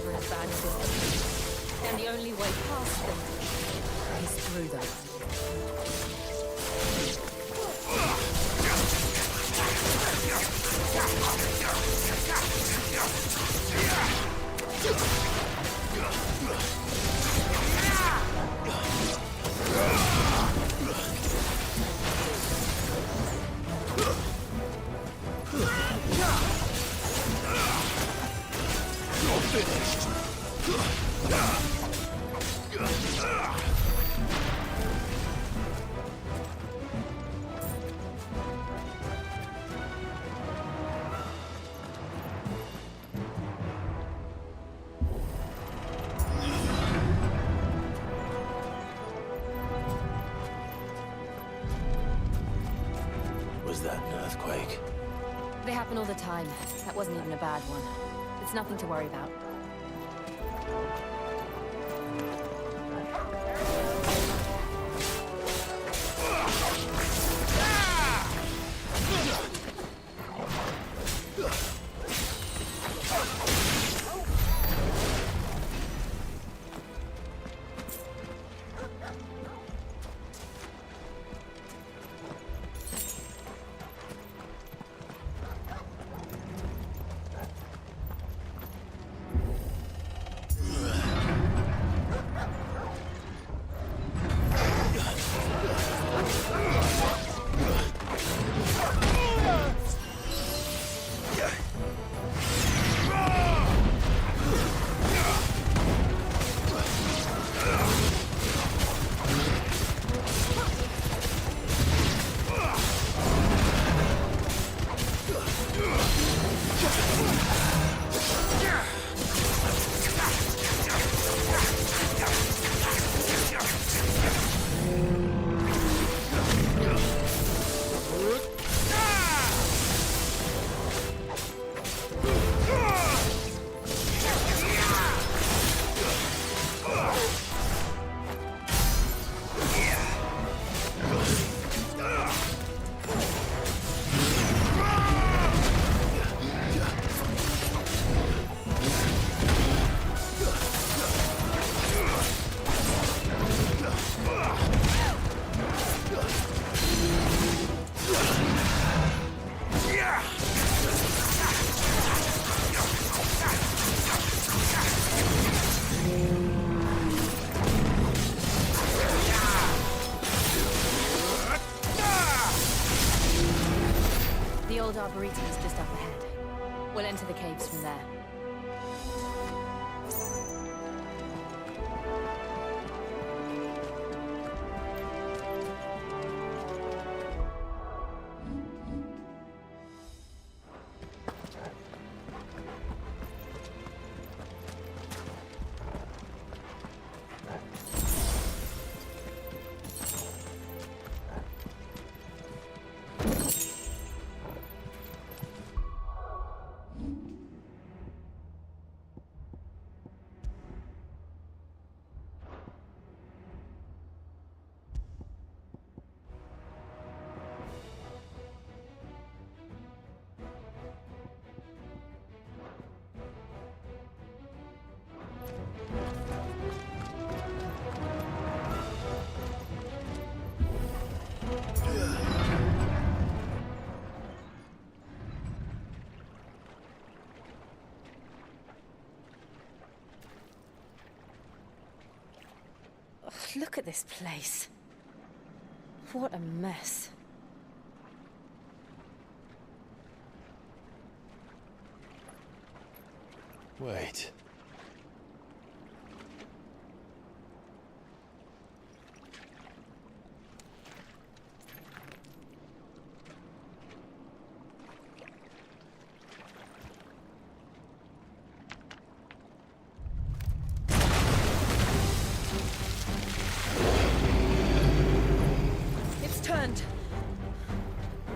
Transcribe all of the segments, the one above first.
never in a bad system. And the only way past them is through them. Was that an earthquake? They happen all the time. That wasn't even a bad one. It's nothing to worry about. The old Arboretum is just up ahead. We'll enter the caves from there. Look at this place. What a mess. Wait.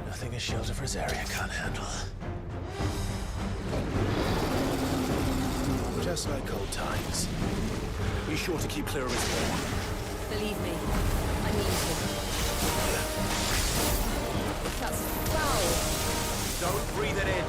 Nothing a shield of Rosaria can't handle. Just like old times. Be sure to keep clear of his wall. Believe me, I mean to. That's foul. Don't breathe it in.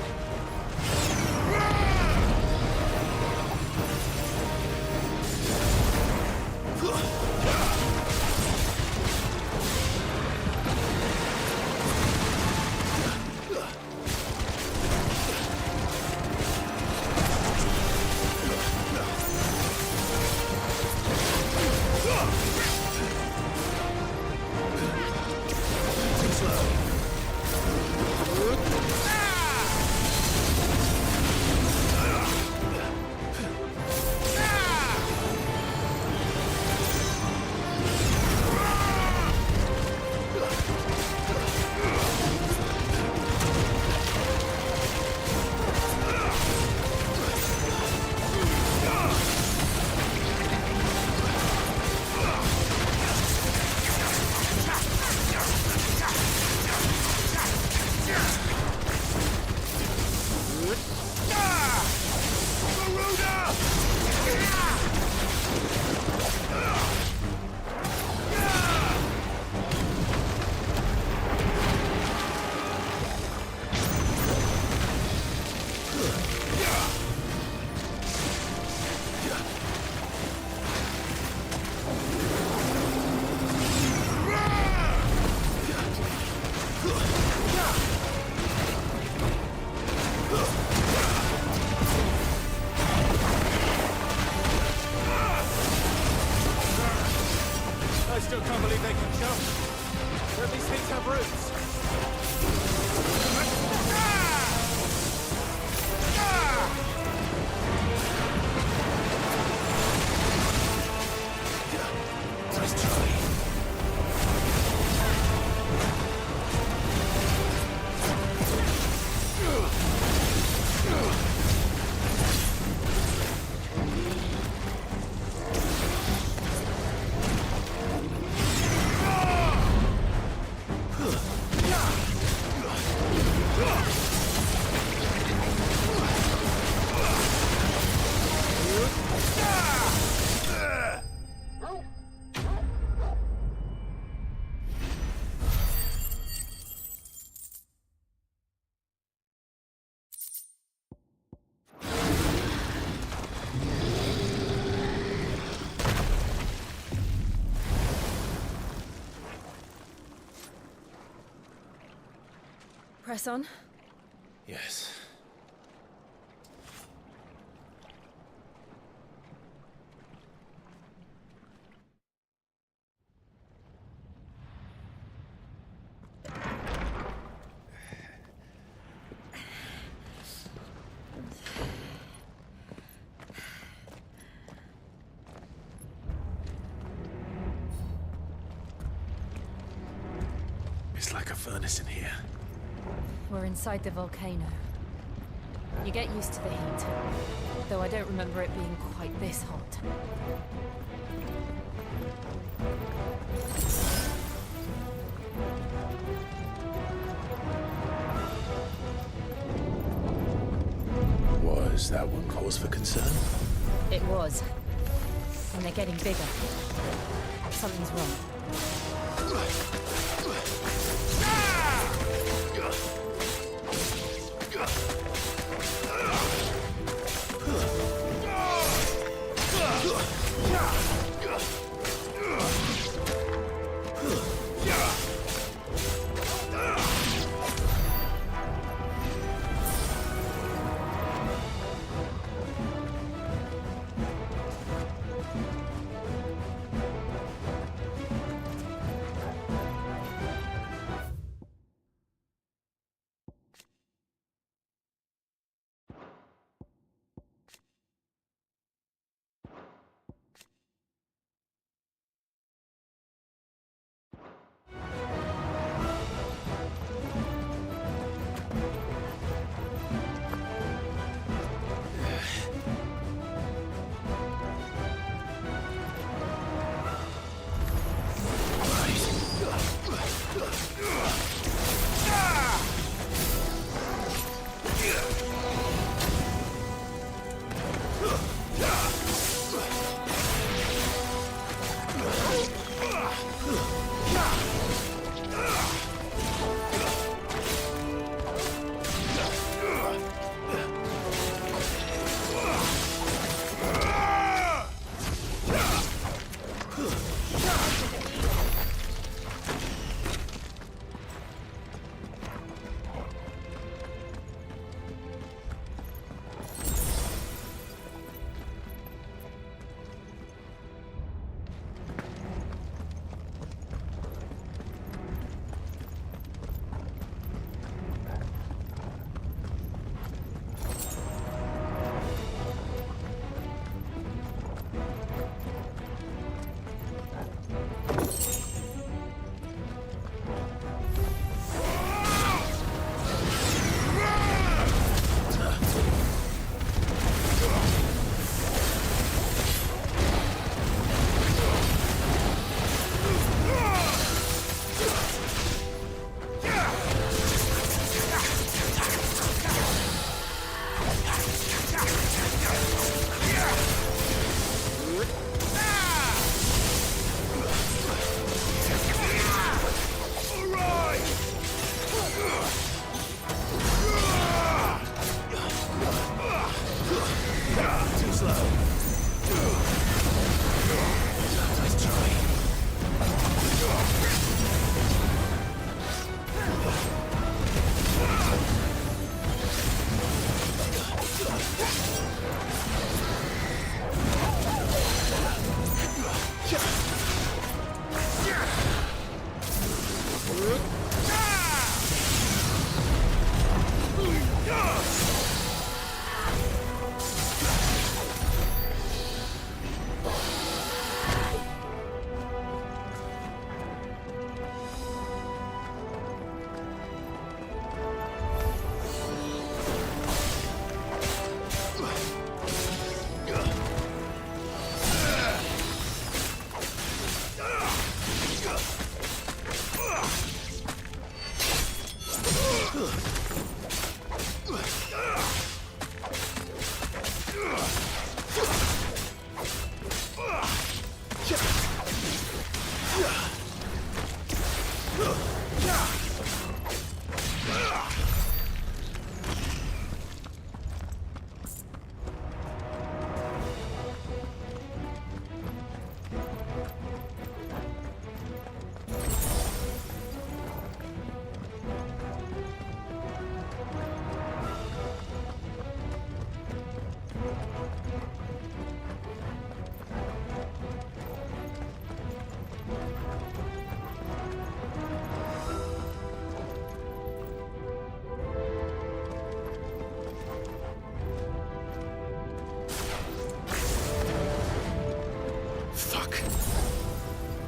go. Where these things have roots. Nice try. Press on. Yes. It's like a furnace in here. We're inside the volcano. You get used to the heat, though I don't remember it being quite this hot. Was that one cause for concern? It was. And they're getting bigger. Something's wrong.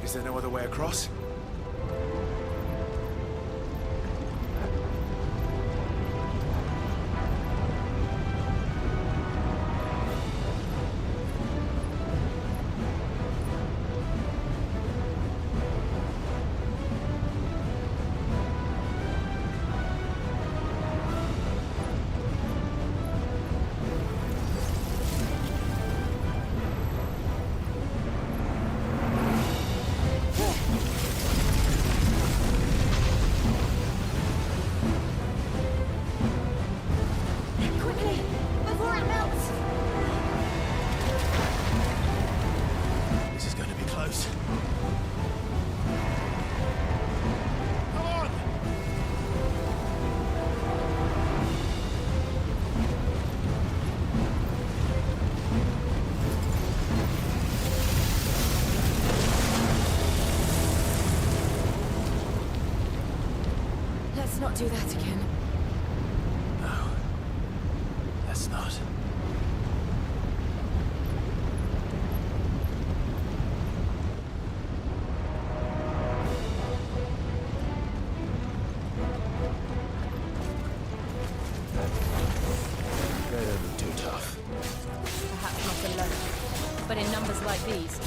Is there no other way across? Let's not do that again. No. Let's not. They don't look too tough. Perhaps not alone, but in numbers like these.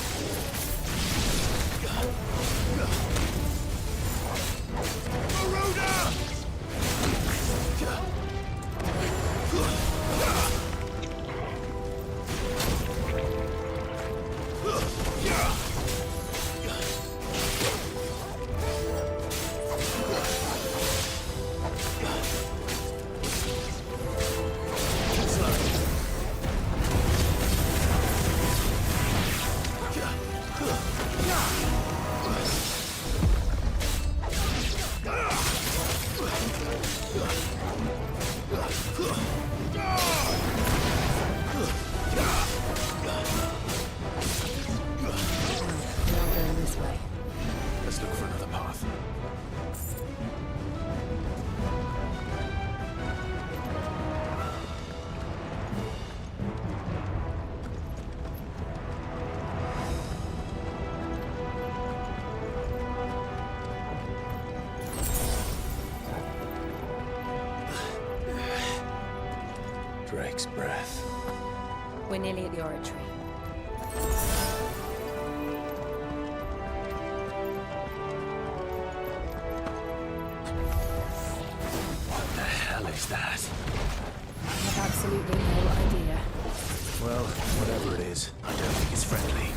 Let's look for another path. Drake's breath. We're nearly at the oratory. What the hell is that? I have absolutely no idea. Well, whatever it is, I don't think it's friendly.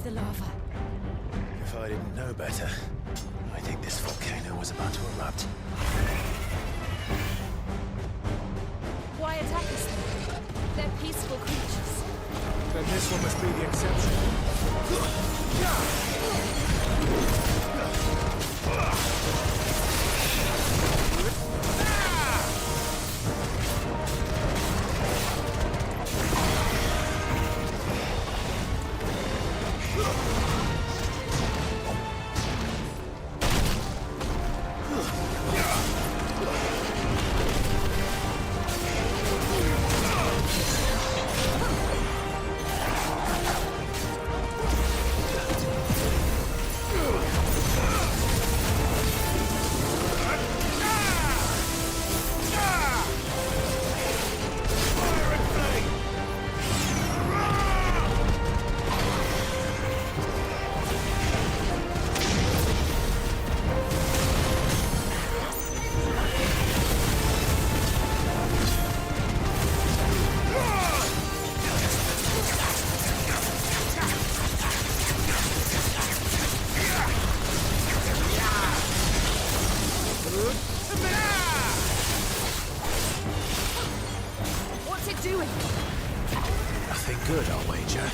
the lava. If I didn't know better, I think this volcano was about to erupt. Why attack us then? They're peaceful creatures. Then this one must be the exception. What's it doing? Nothing good, I'll wager.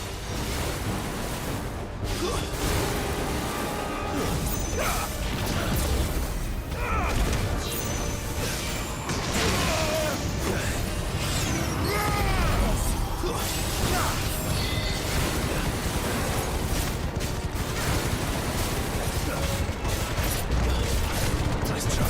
Nice try.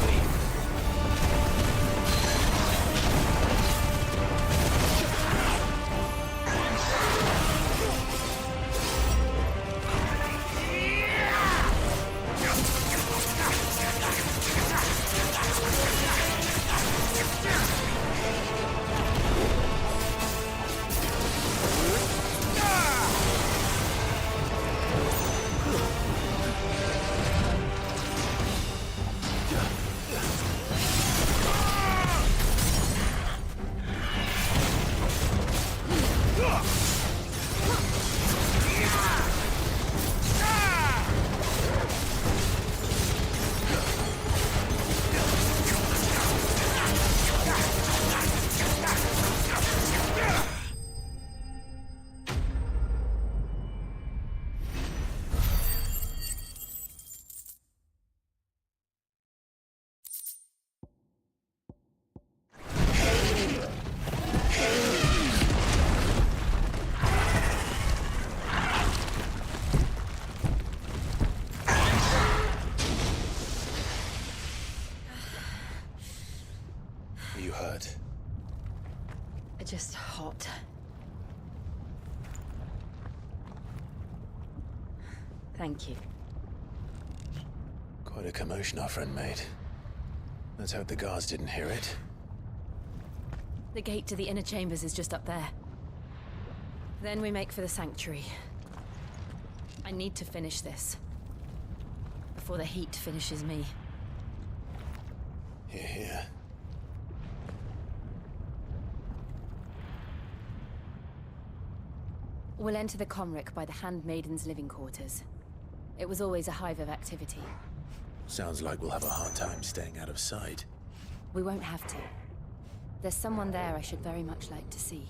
You hurt? Just hot. Thank you. Quite a commotion our friend made. Let's hope the guards didn't hear it. The gate to the inner chambers is just up there. Then we make for the sanctuary. I need to finish this. Before the heat finishes me. Here, here. We'll enter the Comric by the Handmaiden's living quarters. It was always a hive of activity. Sounds like we'll have a hard time staying out of sight. We won't have to. There's someone there I should very much like to see.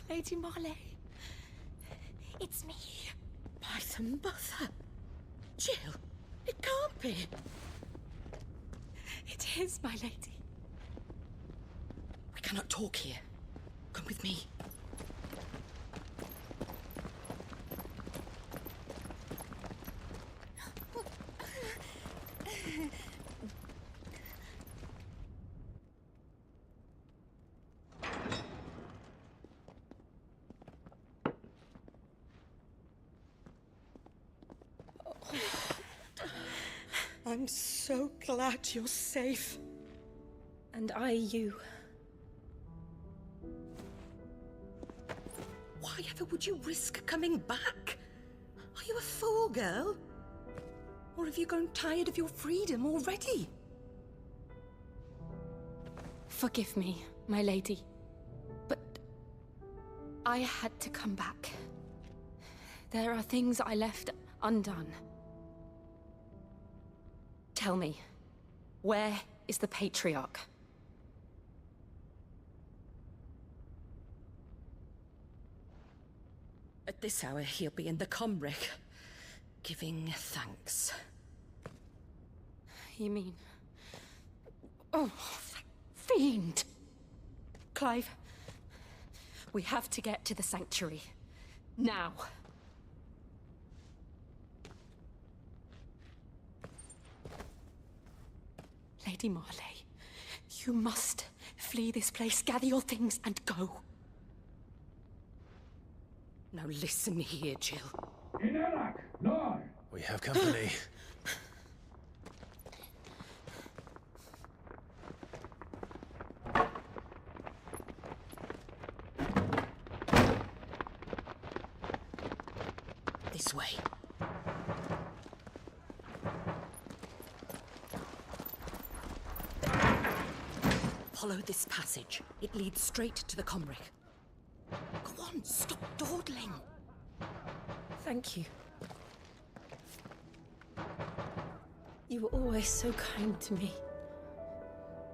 Lady Marley. It's me. By the mother. Jill, it can't be. It is, my lady. We cannot talk here. Come with me. I'm so glad you're safe. And I you. Why ever would you risk coming back? Are you a fool, girl? Or have you grown tired of your freedom already? Forgive me, my lady, but I had to come back. There are things I left undone. Tell me, where is the Patriarch? At this hour, he'll be in the comwreck, giving thanks. You mean... Oh, that fiend! Clive, we have to get to the sanctuary. Now. Lady Marley, you must flee this place, gather your things and go. Now listen here, Jill. We have company. This way. Follow this passage. It leads straight to the comwreck. Go on, stop dawdling. Thank you. You were always so kind to me.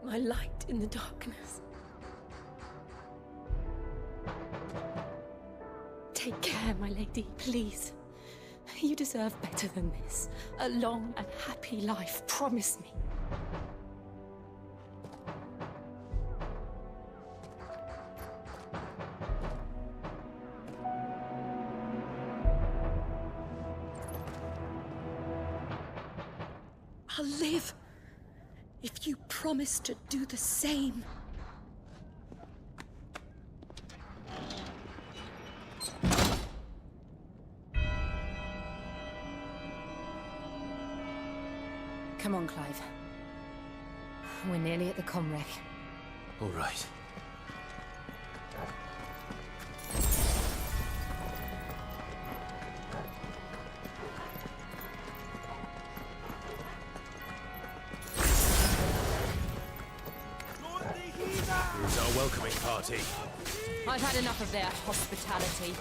My light in the darkness. Take care, my lady, please. You deserve better than this. A long and happy life, promise me. I'll live if you promise to do the same. Come on, Clive. We're nearly at the comwreck. All right. Here's our welcoming party. I've had enough of their hospitality.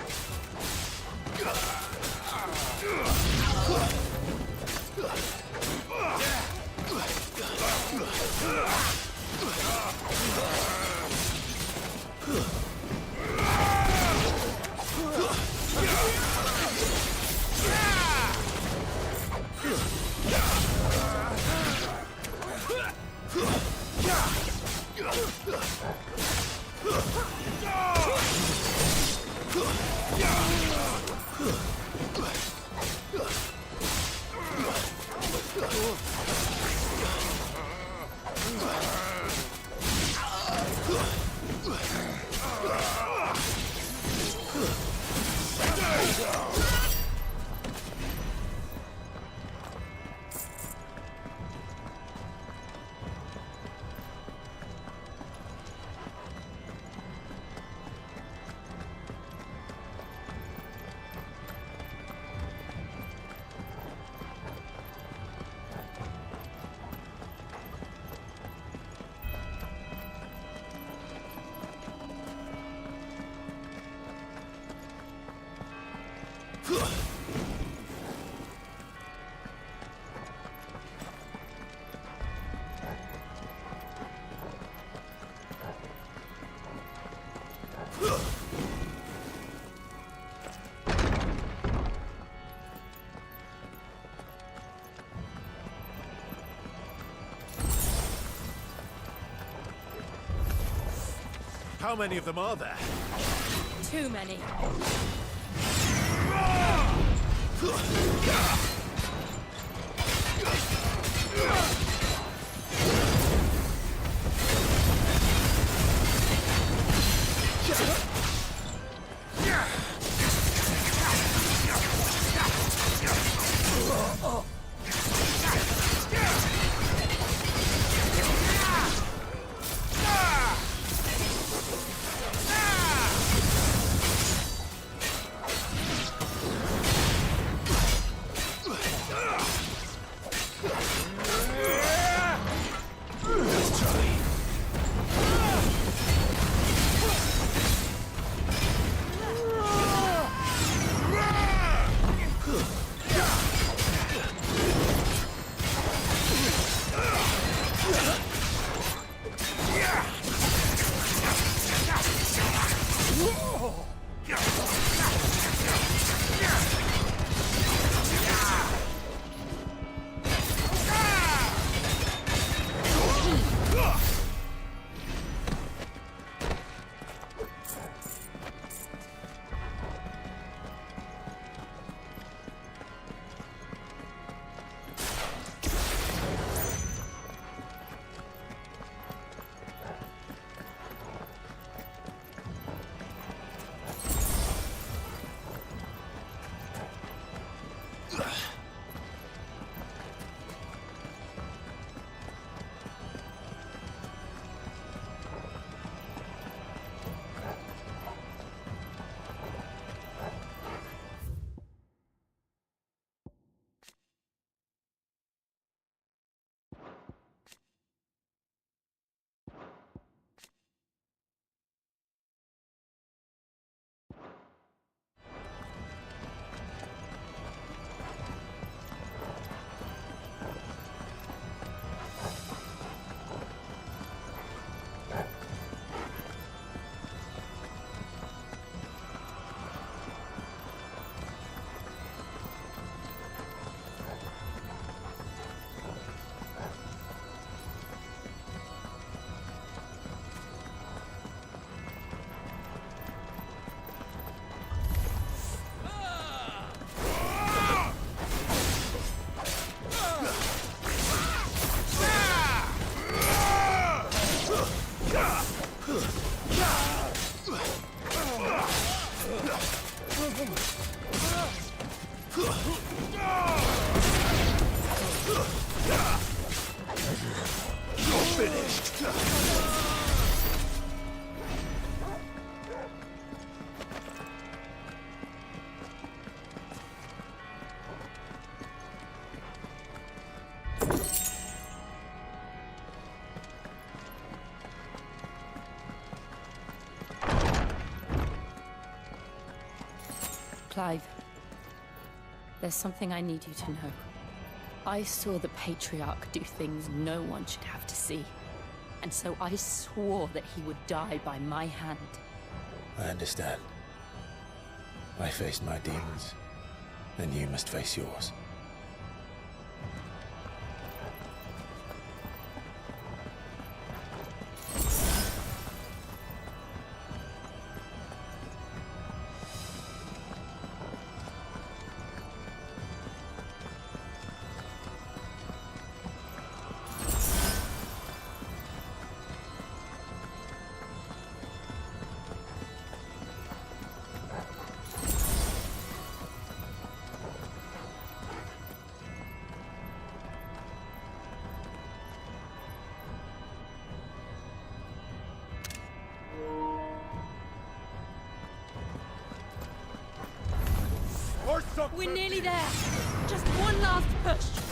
How many of them are there? Too many. Clive, there's something I need you to know. I saw the Patriarch do things no one should have to see. And so I swore that he would die by my hand. I understand. I faced my demons, and you must face yours. We're nearly there. Just one last push.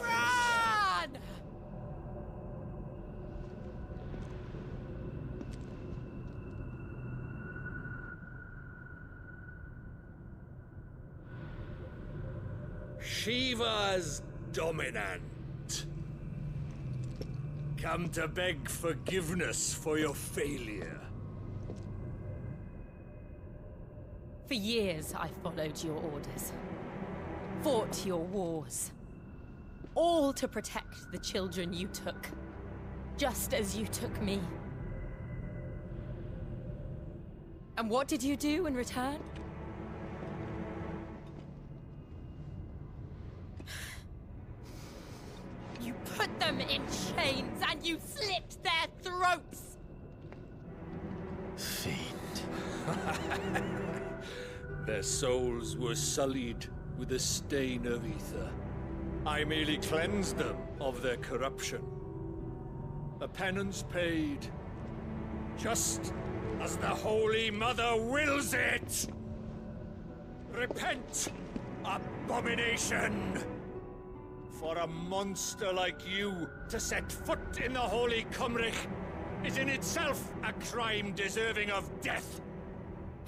Run! Shiva's dominant. Come to beg forgiveness for your failure. For years, I followed your orders, fought your wars, all to protect the children you took, just as you took me. And what did you do in return? You put them in chains and you slit their throats! Fiend. Their souls were sullied with a stain of ether. I merely cleansed them of their corruption. A penance paid, just as the Holy Mother wills it! Repent, abomination! For a monster like you to set foot in the Holy Cymric is in itself a crime deserving of death.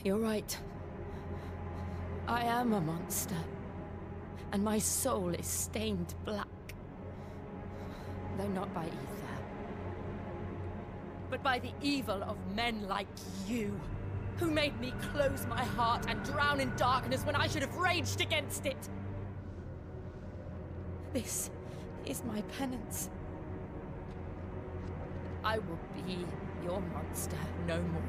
You're right. I am a monster. And my soul is stained black. Though not by ether. But by the evil of men like you, who made me close my heart and drown in darkness when I should have raged against it. This is my penance. I will be your monster no more.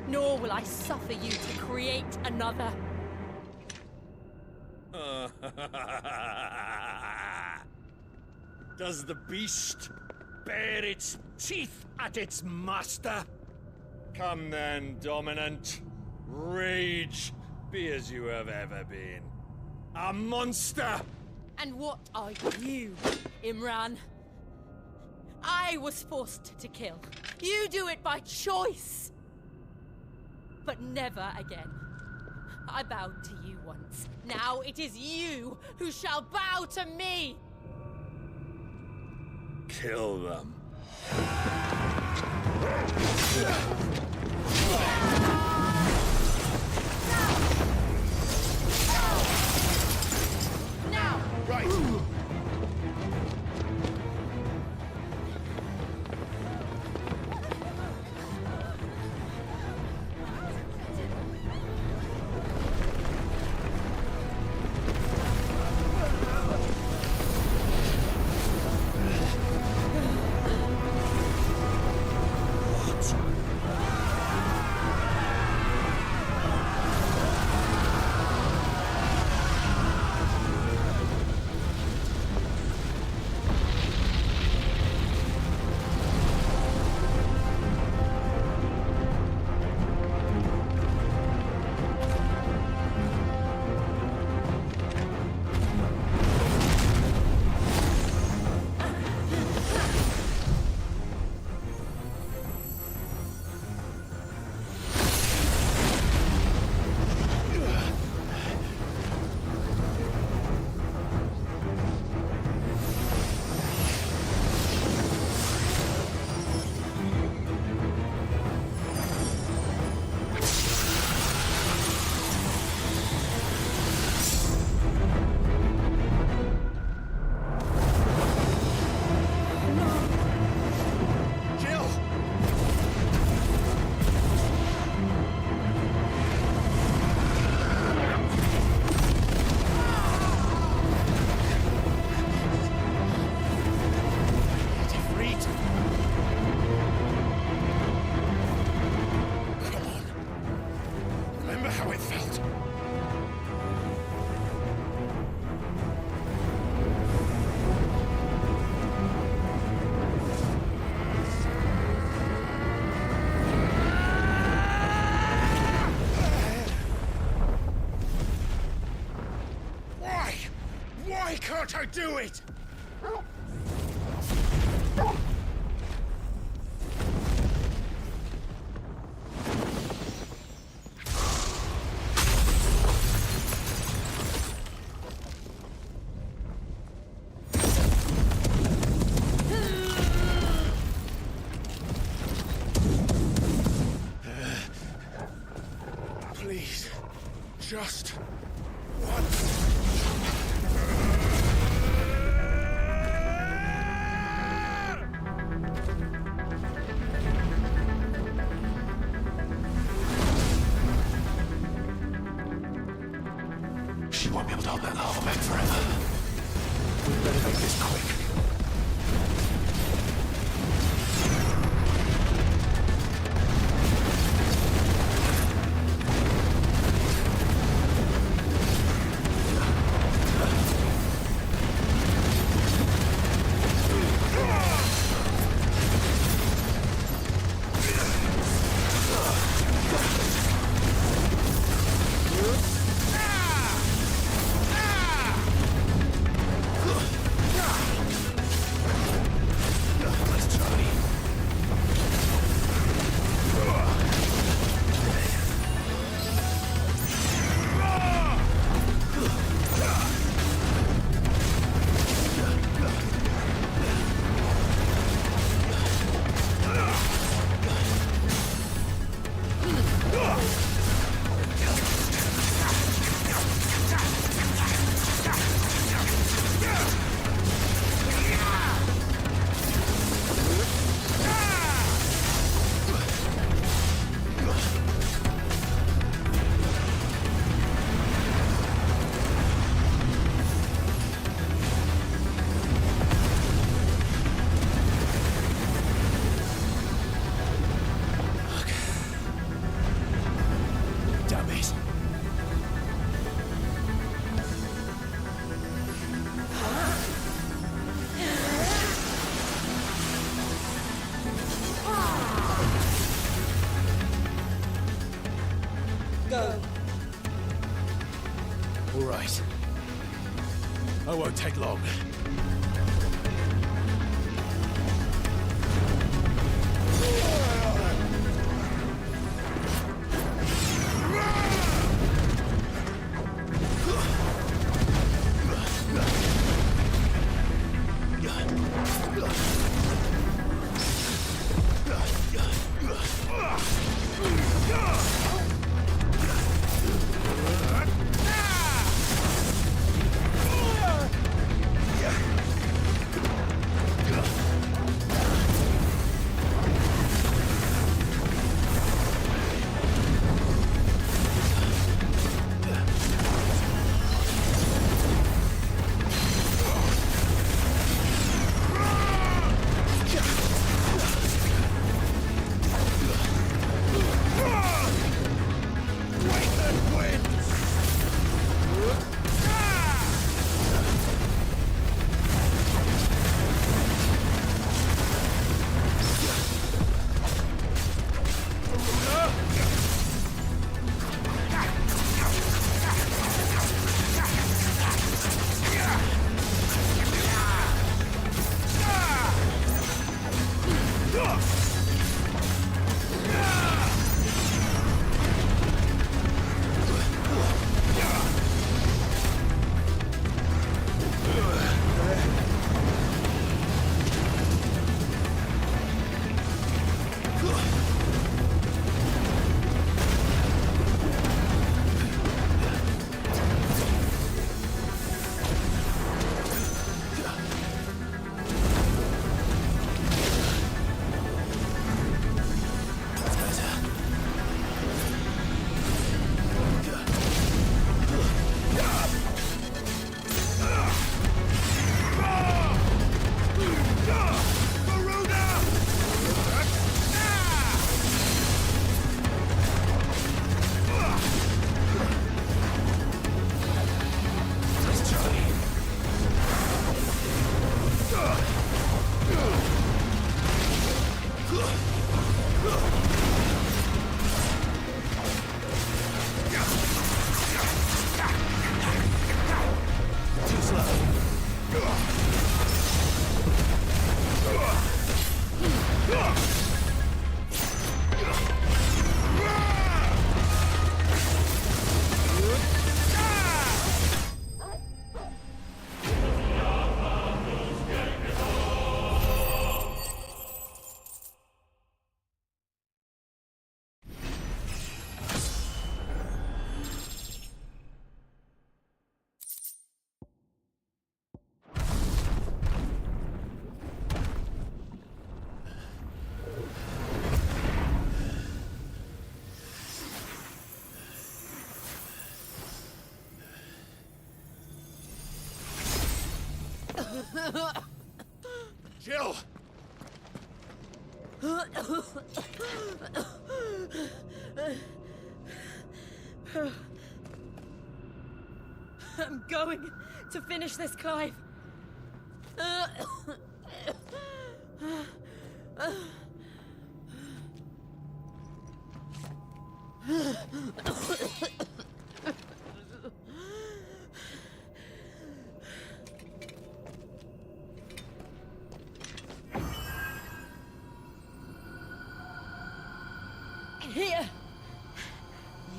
Nor will I suffer you to create another. Does the beast bare its teeth at its master? Come then, dominant. Rage, be as you have ever been. A monster! And what are you, Imran? I was forced to kill. You do it by choice. But never again. I bowed to you once. Now it is you who shall bow to me! Kill them. Now! Right! Can't I do it? Just once. She won't be able to hold that lava back forever. We better make this quick. All right. I won't take long. Jill! I'm going to finish this, Clive. Here.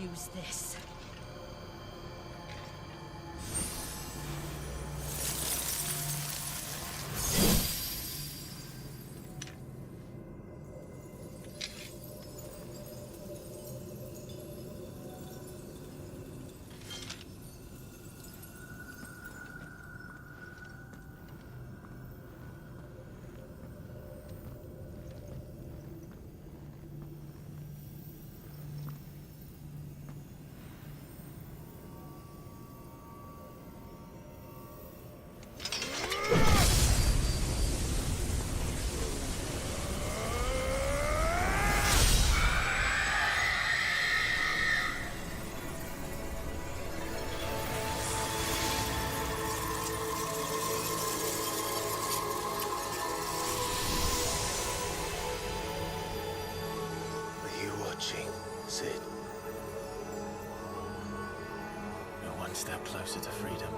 Use this. Sid. You're one step closer to freedom.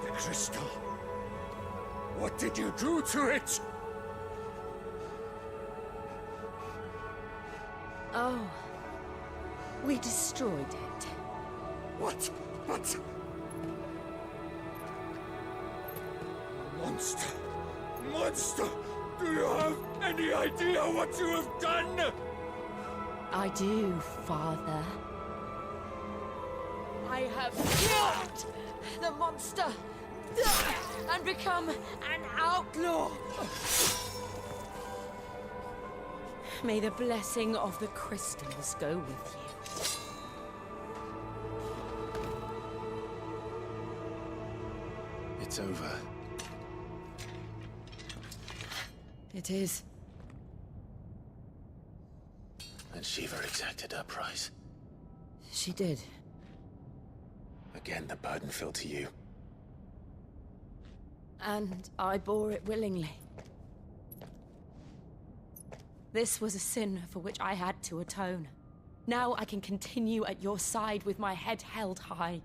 The crystal. What did you do to it? Oh. We destroyed it. What? But... Monster! Monster! Do you have any idea what you have done? I do, Father. I have killed the monster and become an outlaw. May the blessing of the crystals go with you. It's over. It is. And Shiva exacted her price. She did. Again, the burden fell to you. And I bore it willingly. This was a sin for which I had to atone. Now I can continue at your side with my head held high.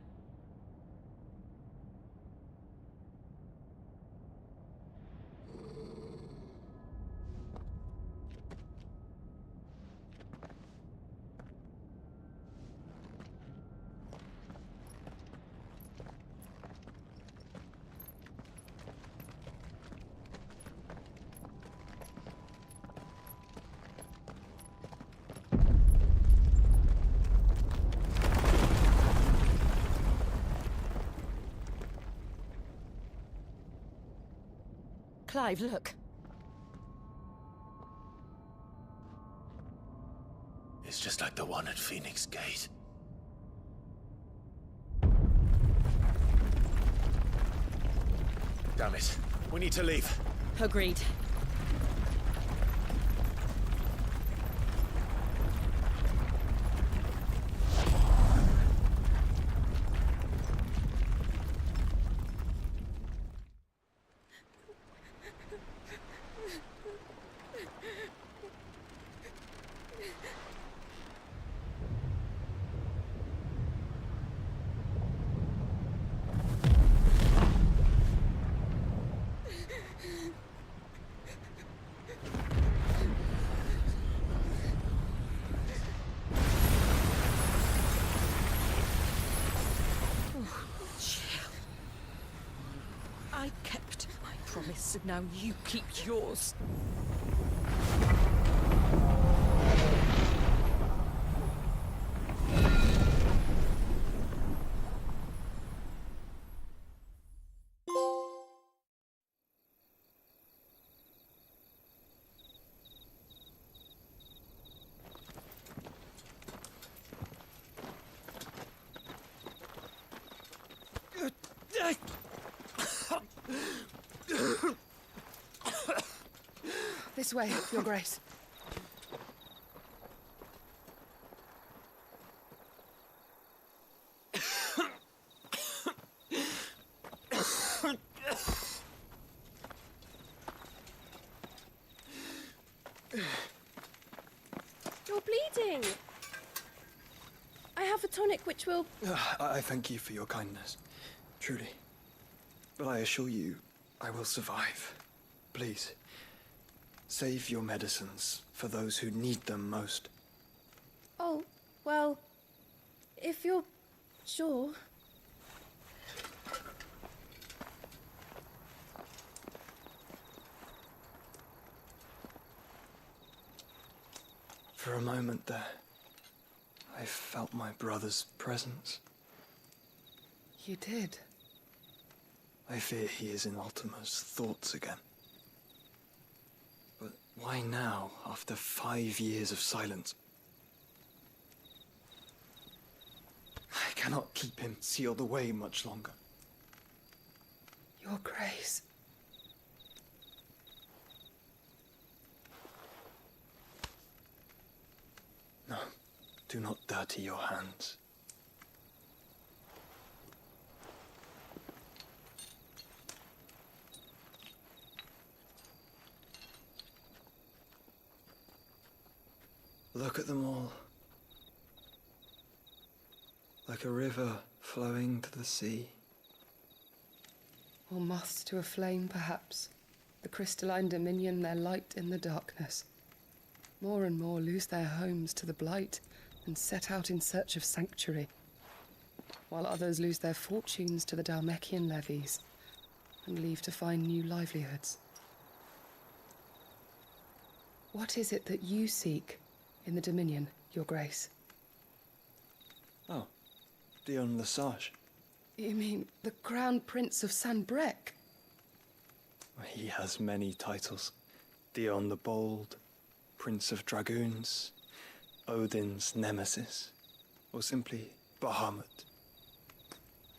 Clive, look. It's just like the one at Phoenix Gate. Damn it. We need to leave. Agreed. I kept my promise, and now you keep yours. This way, Your Grace. You're bleeding. I have a tonic which will... I thank you for your kindness, truly. But I assure you, I will survive. Please, save your medicines for those who need them most. Oh, well, if you're sure. For a moment there, I felt my brother's presence. You did? I fear he is in Ultima's thoughts again. But why now, after 5 years of silence? I cannot keep him sealed away much longer. Your Grace. No, do not dirty your hands. Look at them all. Like a river flowing to the sea. Or moths to a flame, perhaps. The crystalline dominion their light in the darkness. More and more lose their homes to the blight and set out in search of sanctuary, while others lose their fortunes to the Dhalmekian levies and leave to find new livelihoods. What is it that you seek in the Dominion, Your Grace? Oh, Dion Lesage. You mean the Crown Prince of Sanbrec? He has many titles. Dion the Bold, Prince of Dragoons, Odin's Nemesis, or simply Bahamut.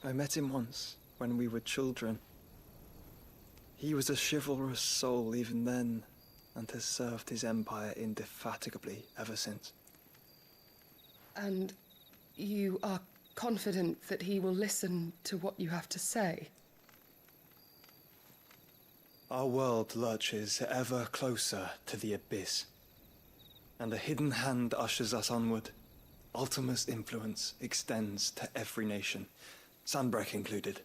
I met him once, when we were children. He was a chivalrous soul even then, and has served his empire indefatigably ever since. And you are confident that he will listen to what you have to say? Our world lurches ever closer to the abyss, and a hidden hand ushers us onward. Ultima's influence extends to every nation, Sanbrec included.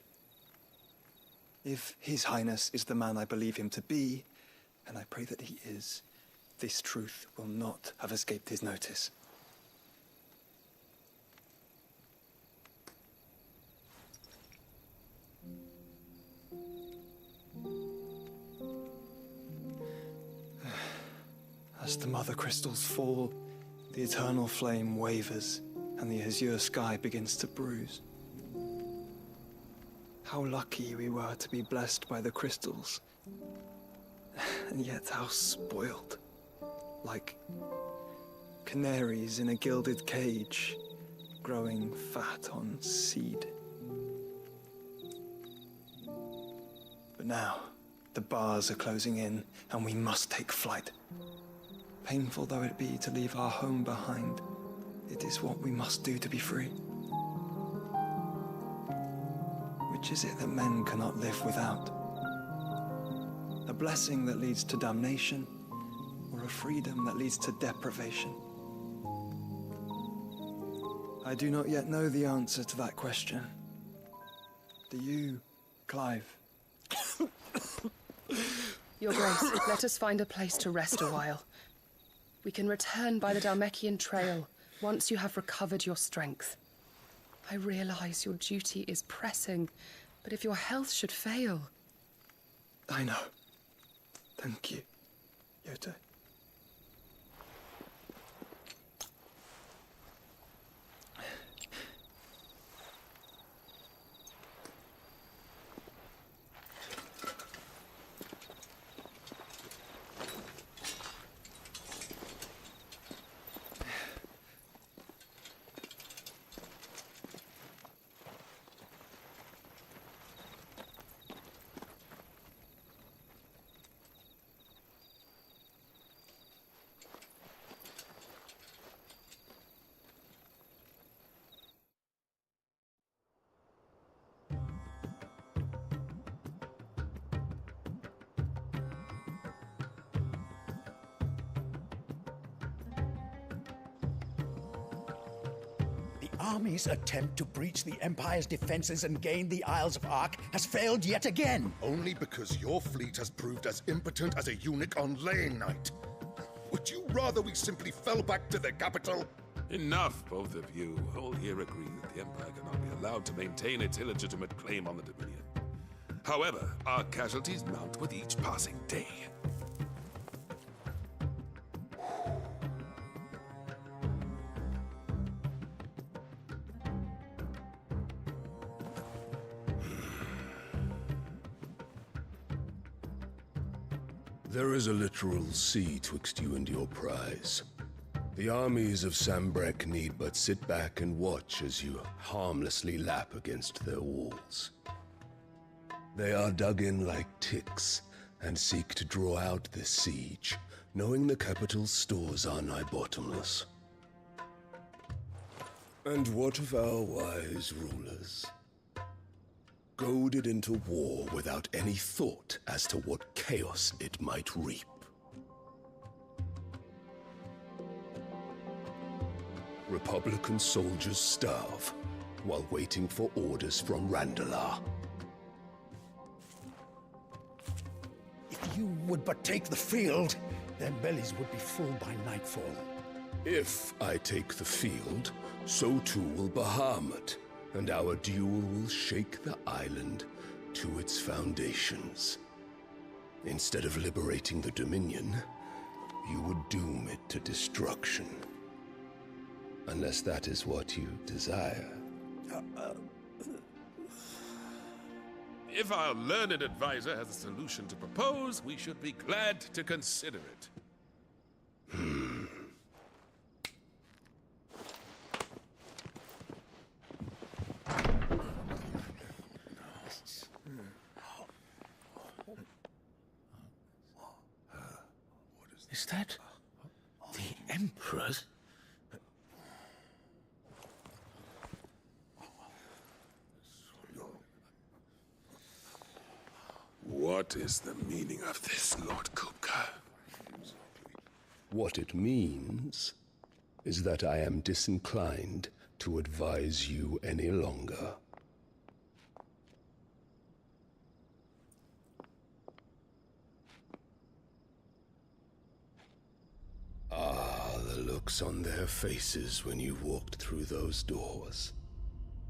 If His Highness is the man I believe him to be, and I pray that he is, this truth will not have escaped his notice. As the mother crystals fall, the eternal flame wavers, and the azure sky begins to bruise. How lucky we were to be blessed by the crystals, and yet how spoiled. Like canaries in a gilded cage, growing fat on seed. But now, the bars are closing in, and we must take flight. Painful though it be to leave our home behind, it is what we must do to be free. Which is it that men cannot live without? A blessing that leads to damnation, or a freedom that leads to deprivation? I do not yet know the answer to that question. Do you, Clive? Your Grace, let us find a place to rest a while. We can return by the Dhalmekian trail once you have recovered your strength. I realize your duty is pressing, but if your health should fail... I know. Thank you, Yote. army's attempt to breach the Empire's defenses and gain the Isles of Ark has failed yet again. Only because your fleet has proved as impotent as a eunuch on laying night. Would you rather we simply fell back to the capital? Enough, both of you. All here agree that the Empire cannot be allowed to maintain its illegitimate claim on the Dominion. However, our casualties mount with each passing day. There is a literal sea twixt you and your prize. The armies of Sambrek need but sit back and watch as you harmlessly lap against their walls. They are dug in like ticks and seek to draw out this siege, knowing the capital's stores are nigh bottomless. And what of our wise rulers? Goaded into war without any thought as to what chaos it might reap. Republican soldiers starve while waiting for orders from Randalar. If you would but take the field, their bellies would be full by nightfall. If I take the field, so too will Bahamut, and our duel will shake the island to its foundations. Instead of liberating the Dominion, you would doom it to destruction. Unless that is what you desire. If our learned advisor has a solution to propose, we should be glad to consider it. Is that the Emperor's? What is the meaning of this, Lord Kupka? What it means is that I am disinclined to advise you any longer. Ah, the looks on their faces when you walked through those doors.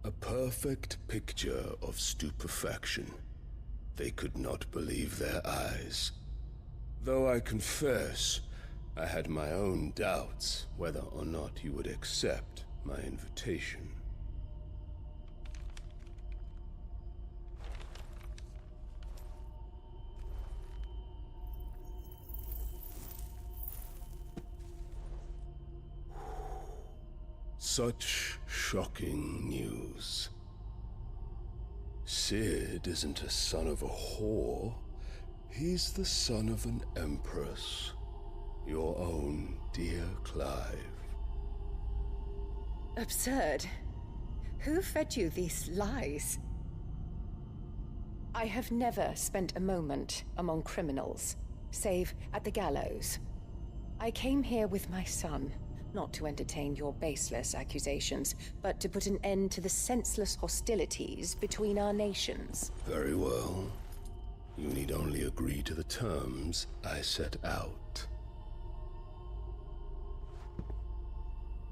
A perfect picture of stupefaction. They could not believe their eyes. Though I confess, I had my own doubts whether or not you would accept my invitation. Such shocking news. Sid isn't a son of a whore. He's the son of an empress. Your own dear Clive. Absurd. Who fed you these lies? I have never spent a moment among criminals, save at the gallows. I came here with my son, not to entertain your baseless accusations, but to put an end to the senseless hostilities between our nations. Very well. You need only agree to the terms I set out.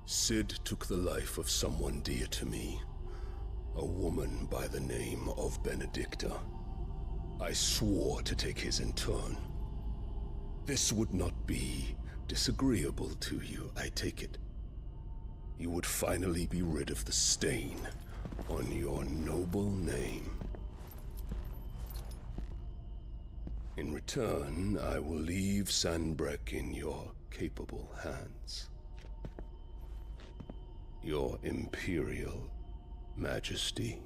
Sid took the life of someone dear to me, a woman by the name of Benedicta. I swore to take his in turn. This would not be disagreeable to you, I take it. You would finally be rid of the stain on your noble name. In return, I will leave Sanbreque in your capable hands. Your Imperial Majesty.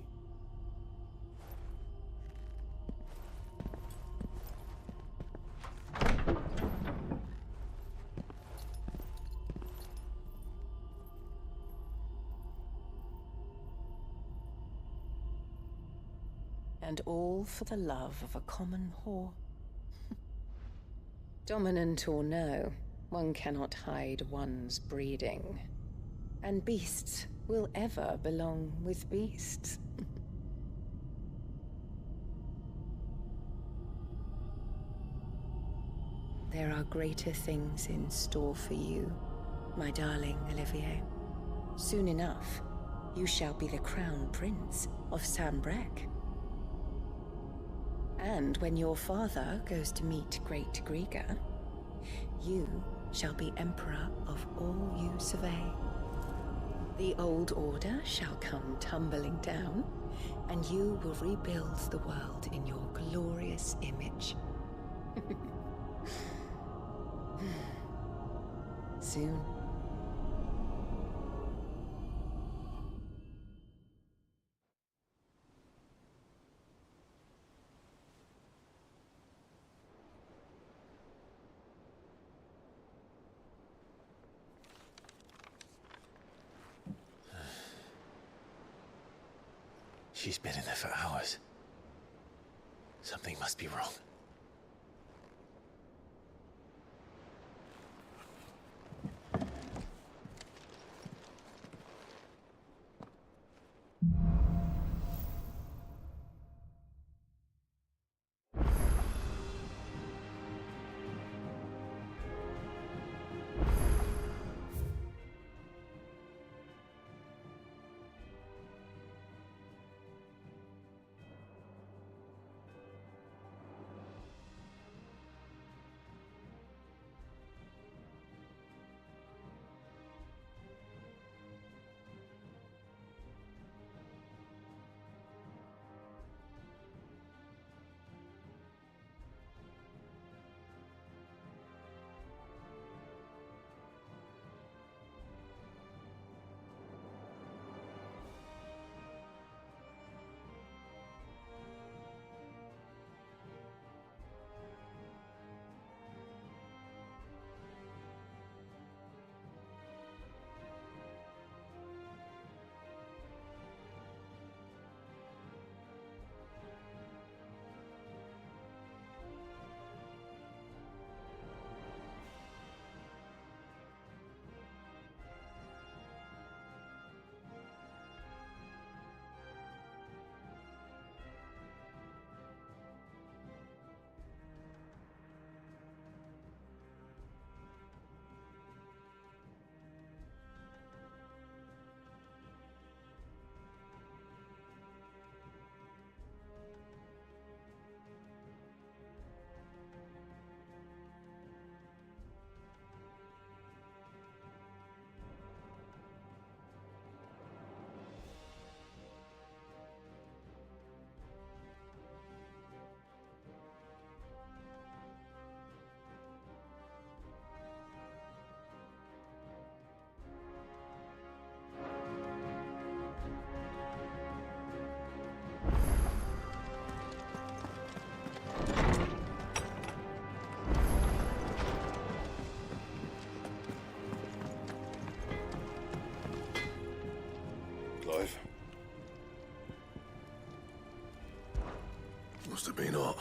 And all for the love of a common whore. Dominant or no, one cannot hide one's breeding. And beasts will ever belong with beasts. There are greater things in store for you, my darling Olivier. Soon enough, you shall be the crown prince of Sambrec. And when your father goes to meet Great Griga, you shall be emperor of all you survey. The old order shall come tumbling down, and you will rebuild the world in your glorious image. Soon. She's been in there for hours. Something must be wrong. Must have been hot.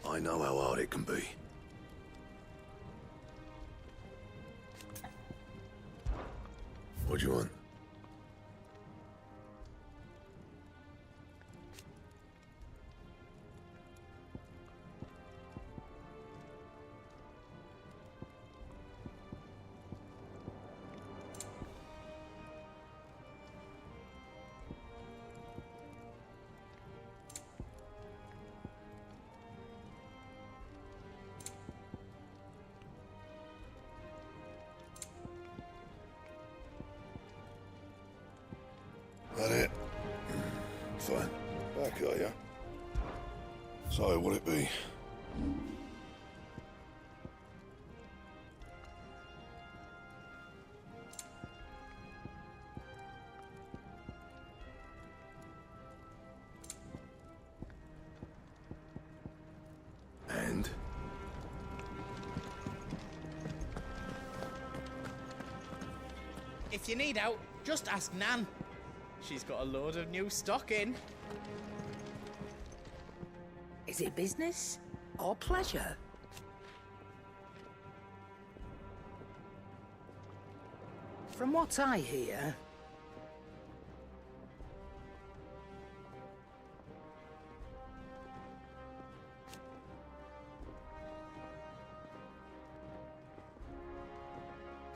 I know how hard it can be. What do you want? That it? Fine. Back, are ya? So, what'll it be? And? If you need out, just ask Nan. She's got a load of new stock in. Is it business or pleasure? From what I hear,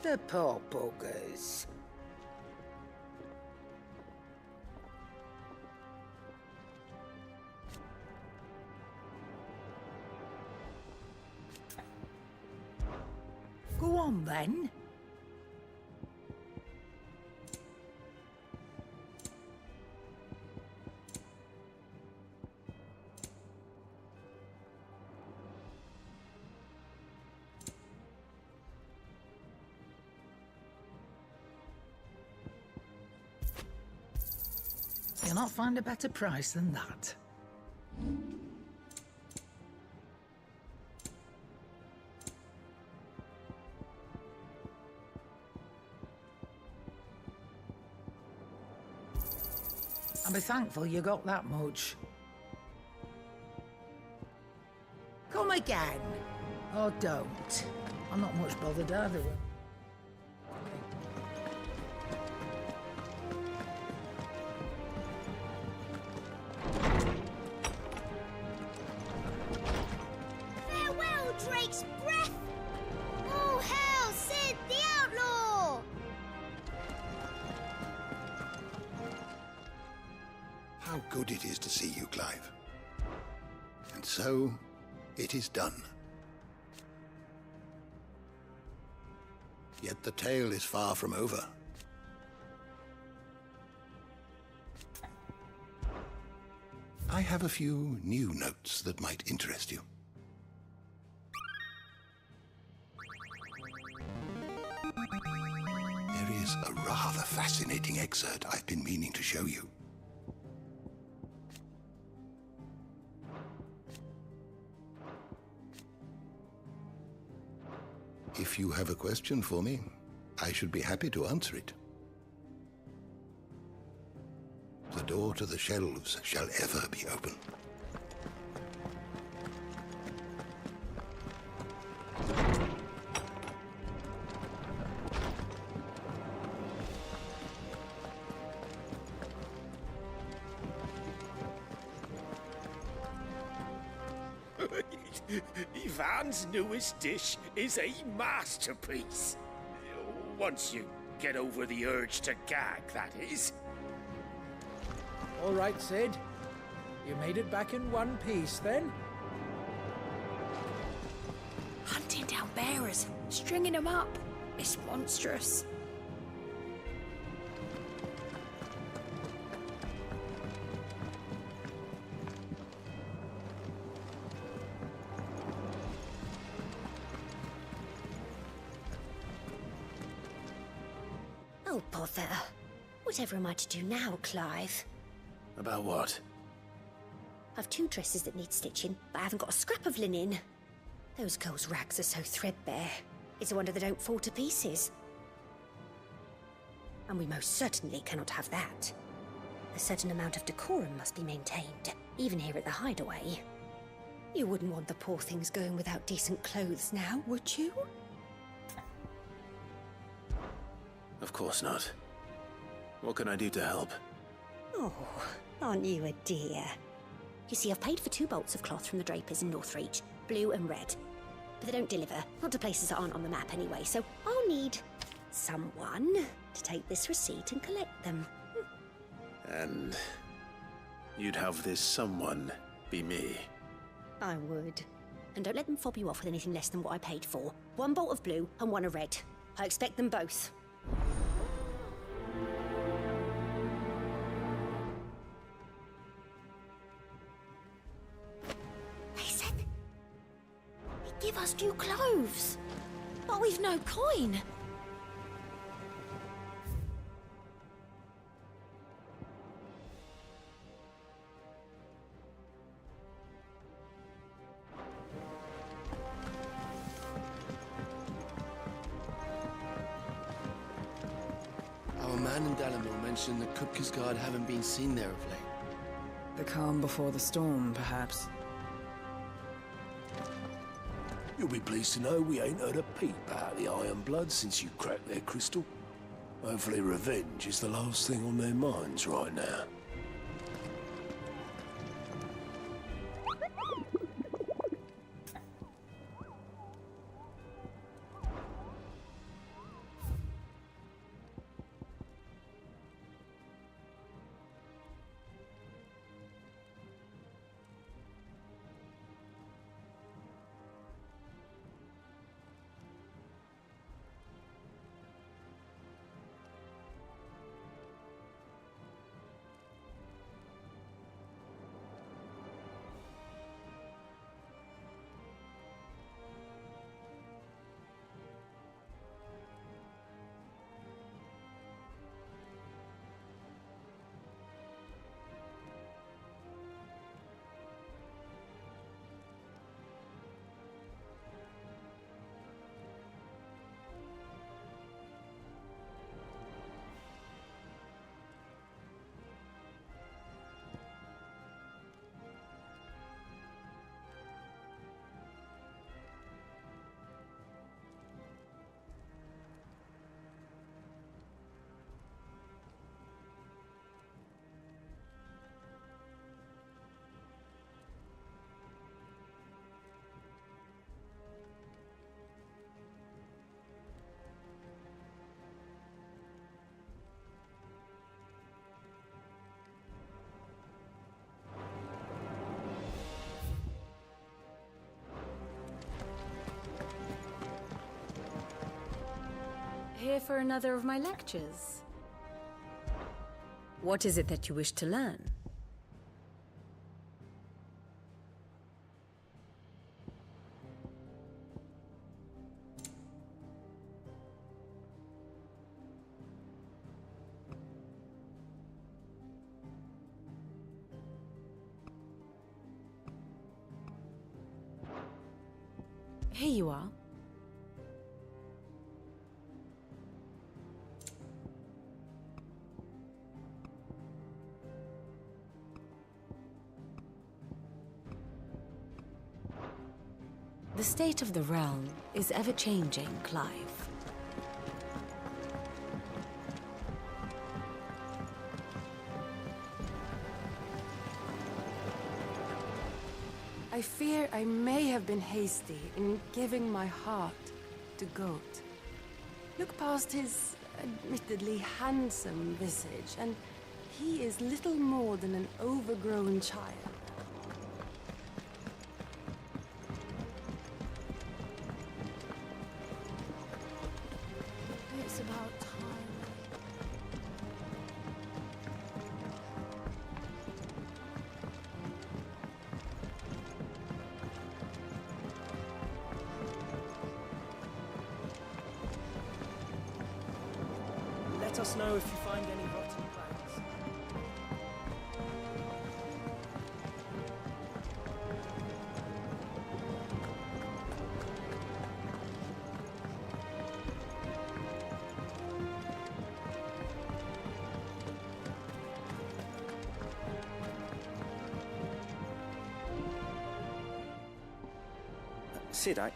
the poor buggers. Go on then. You'll not find a better price than that. I'll be thankful you got that much. Come again. Or don't. I'm not much bothered either way. Farewell, Drake's breath! Oh, hell, Sid, the outlaw! How good it is to see you, Clive. And so, it is done. Yet the tale is far from over. I have a few new notes that might interest you. There is a rather fascinating excerpt I've been meaning to show you. If you have a question for me, I should be happy to answer it. The door to the shelves shall ever be open. Ivan's newest dish is a masterpiece. Once you get over the urge to gag, that is. All right, Sid. You made it back in one piece, then? Hunting down bearers, stringing them up. It's monstrous. Oh, bother. Whatever am I to do now, Clive? About what? I've 2 dresses that need stitching, but I haven't got a scrap of linen. Those girls' rags are so threadbare. It's a wonder they don't fall to pieces. And we most certainly cannot have that. A certain amount of decorum must be maintained, even here at the hideaway. You wouldn't want the poor things going without decent clothes now, would you? Of course not. What can I do to help? Oh, aren't you a dear? You see, I've paid for 2 bolts of cloth from the drapers in Northreach, blue and red. But they don't deliver, not to places that aren't on the map anyway, so I'll need someone to take this receipt and collect them. And you'd have this someone be me? I would. And don't let them fob you off with anything less than what I paid for. 1 bolt of blue and 1 of red. I expect them both. Give us new clothes. But we've no coin. Our man in Dalamil mentioned the Kupka's guard haven't been seen there of late. The calm before the storm, perhaps. You'll be pleased to know we ain't heard a peep out of the Iron Blood since you cracked their crystal. Hopefully revenge is the last thing on their minds right now. Here for another of my lectures. What is it that you wish to learn? Here you are. The state of the realm is ever-changing, Clive. I fear I may have been hasty in giving my heart to Goat. Look past his admittedly handsome visage, and he is little more than an overgrown child. It's about time. Let us know if you find any rotten plants. Sid, I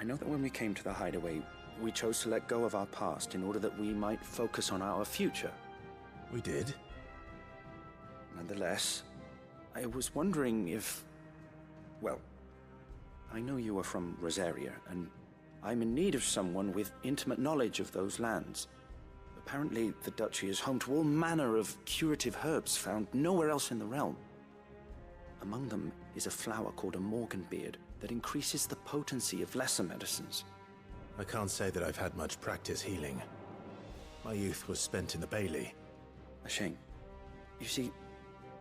know that when we came to the hideaway, we chose to let go of our past in order that we might focus on our future. We did. Nonetheless, I was wondering if... Well, I know you are from Rosaria, and I'm in need of someone with intimate knowledge of those lands. Apparently, the Duchy is home to all manner of curative herbs found nowhere else in the realm. Among them is a flower called a Morganbeard that increases the potency of lesser medicines. I can't say that I've had much practice healing. My youth was spent in the Bailey. A shame. You see,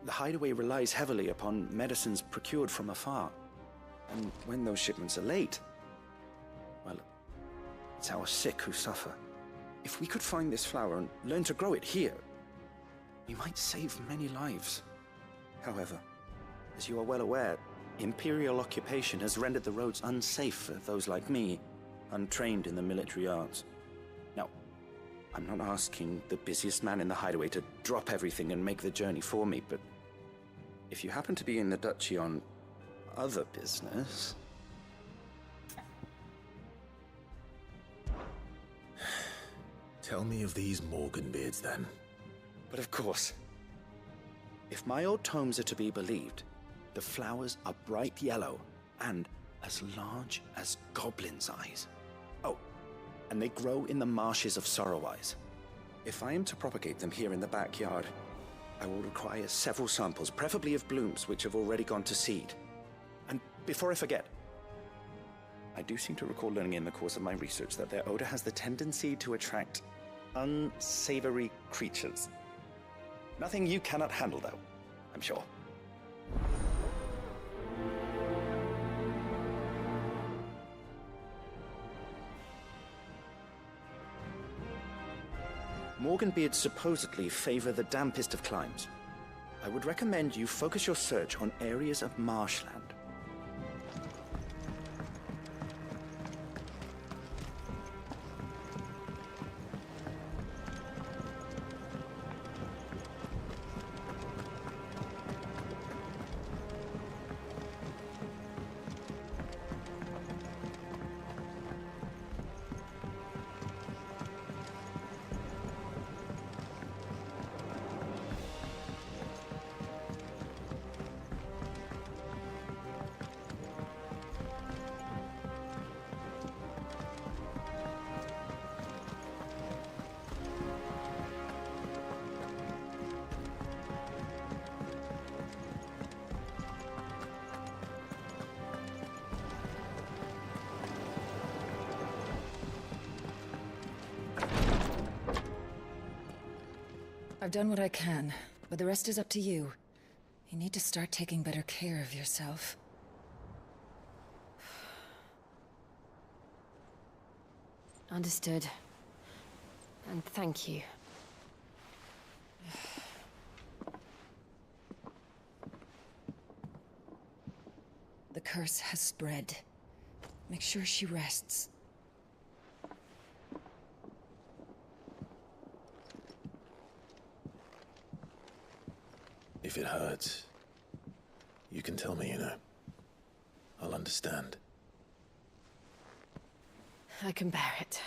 the hideaway relies heavily upon medicines procured from afar. And when those shipments are late, well, it's our sick who suffer. If we could find this flower and learn to grow it here, we might save many lives. However, as you are well aware, Imperial occupation has rendered the roads unsafe for those like me, untrained in the military arts. Now, I'm not asking the busiest man in the hideaway to drop everything and make the journey for me, but if you happen to be in the Duchy on other business... Tell me of these Morgan beards, then. But of course. If my old tomes are to be believed, the flowers are bright yellow and as large as goblins' eyes. Oh, and they grow in the marshes of Sorrowise. If I am to propagate them here in the backyard, I will require several samples, preferably of blooms which have already gone to seed. And before I forget, I do seem to recall learning in the course of my research that their odor has the tendency to attract unsavory creatures. Nothing you cannot handle, though, I'm sure. Morganbeards supposedly favor the dampest of climes. I would recommend you focus your search on areas of marshland. I've done what I can, but the rest is up to you. You need to start taking better care of yourself. Understood. And thank you. The curse has spread. Make sure she rests. If it hurts, you can tell me, you know. I'll understand. I can bear it.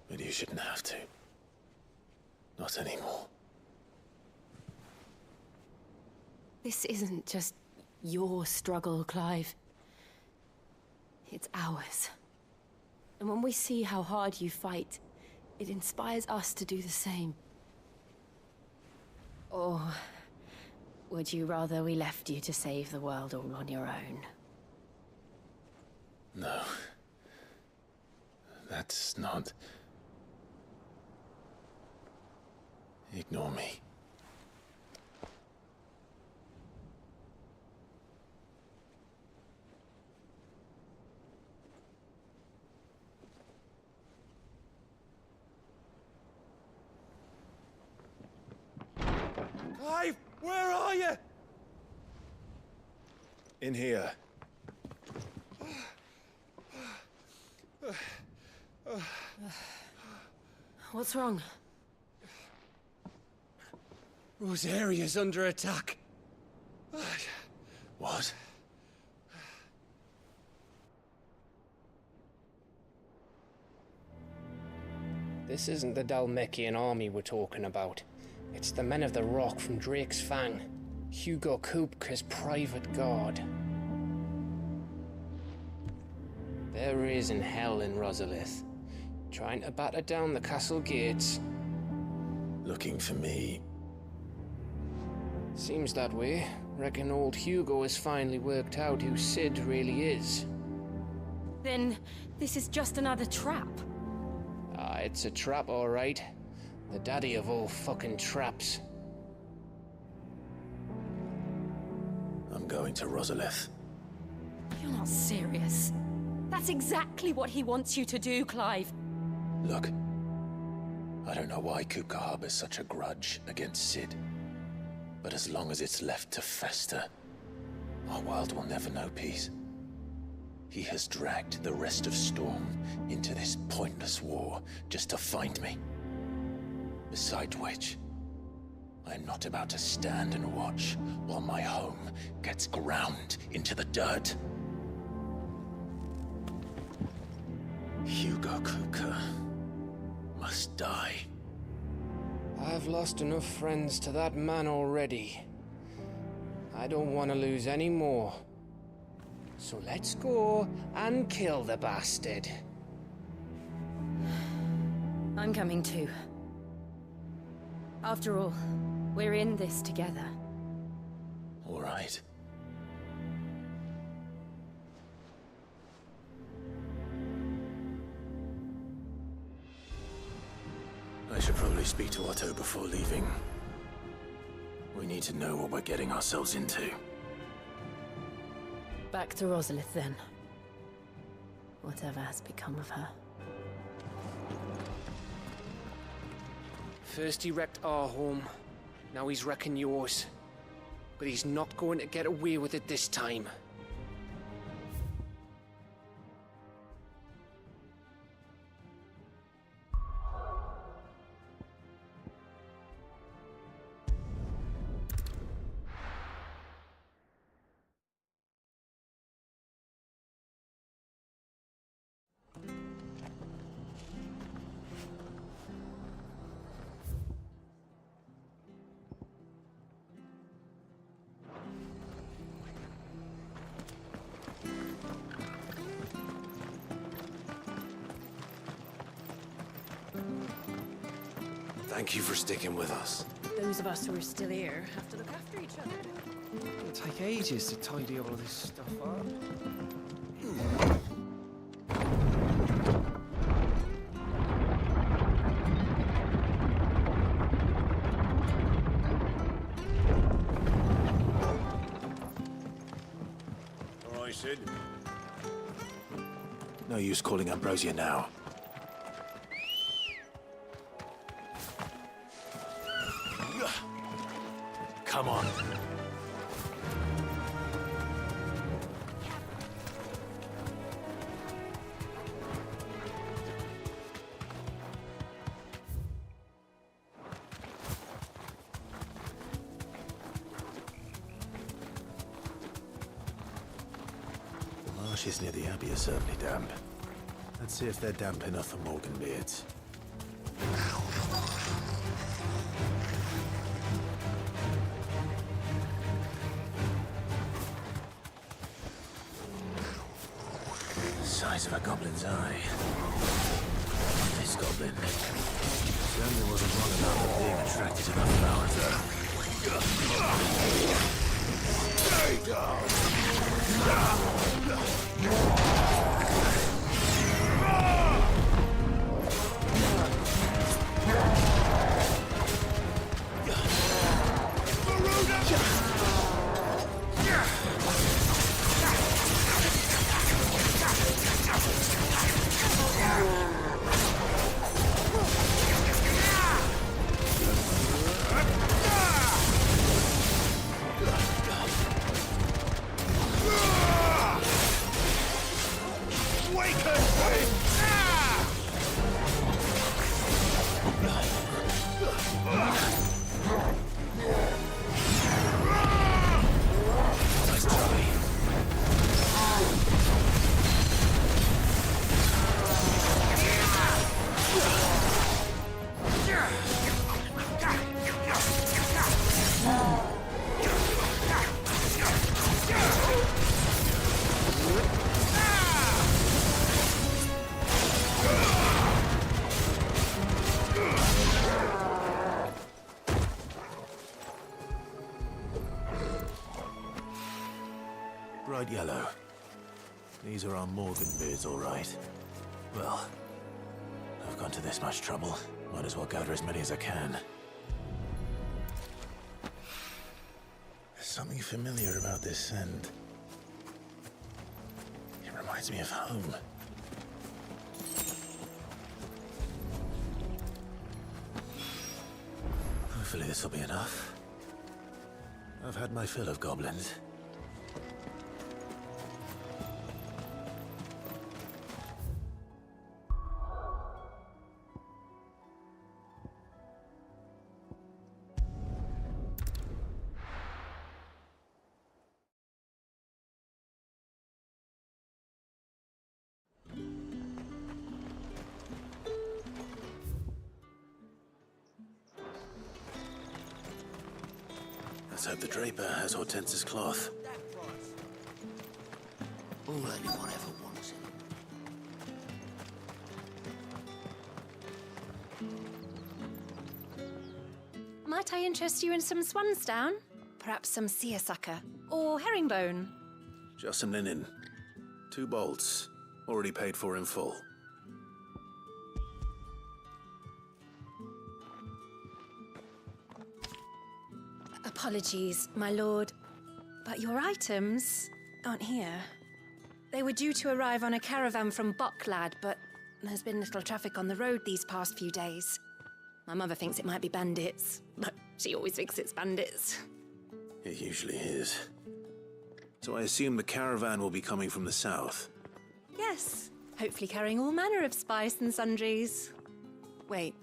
But you shouldn't have to. Not anymore. This isn't just your struggle, Clive. It's ours. And when we see how hard you fight, it inspires us to do the same. Or would you rather we left you to save the world all on your own? No. That's not... Ignore me. Clive, where are you? In here. What's wrong? Rosaria's under attack. What? This isn't the Dalmekian army we're talking about. It's the men of the Rock from Drake's Fang. Hugo Kupka's private guard. There is in hell in Rosalith, trying to batter down the castle gates. Looking for me? Seems that way. Reckon old Hugo has finally worked out who Sid really is. Then this is just another trap. Ah, it's a trap, all right. The daddy of all fucking traps. I'm going to Rosalith. You're not serious. That's exactly what he wants you to do, Clive. Look, I don't know why Kupka harbors such a grudge against Sid. But as long as it's left to fester, our world will never know peace. He has dragged the rest of Storm into this pointless war just to find me. Besides which, I'm not about to stand and watch while my home gets ground into the dirt. Hugo Kupka must die. I've lost enough friends to that man already. I don't want to lose any more. So let's go and kill the bastard. I'm coming too. After all, we're in this together. All right. I should probably speak to Otto before leaving. We need to know what we're getting ourselves into. Back to Rosalith then. Whatever has become of her. First he wrecked our home, now he's wrecking yours. But he's not going to get away with it this time. Thank you for sticking with us. Those of us who are still here have to look after each other. It'll take ages to tidy all this stuff up. All right, Sid. No use calling Ambrosia now. Come on. The marshes near the Abbey are certainly damp. Let's see if they're damp enough for Morganbeards. Size of a goblin's eye. This goblin certainly wasn't wrong about being attracted to the flowers, Bright yellow. These are our Morganbeards, all right. Well, I've gone to this much trouble. Might as well gather as many as I can. There's something familiar about this scent. It reminds me of home. Hopefully this will be enough. I've had my fill of goblins. Let's hope the draper has Hortense's cloth. All anyone ever wants it. Might I interest you in some swansdown? Perhaps some seersucker or herringbone? Just some linen. 2 bolts. Already paid for in full. Apologies, my lord, but your items aren't here. They were due to arrive on a caravan from Boklad, but there's been little traffic on the road these past few days. My mother thinks it might be bandits, but she always thinks it's bandits. It usually is. So I assume the caravan will be coming from the south. Yes, hopefully carrying all manner of spice and sundries. Wait,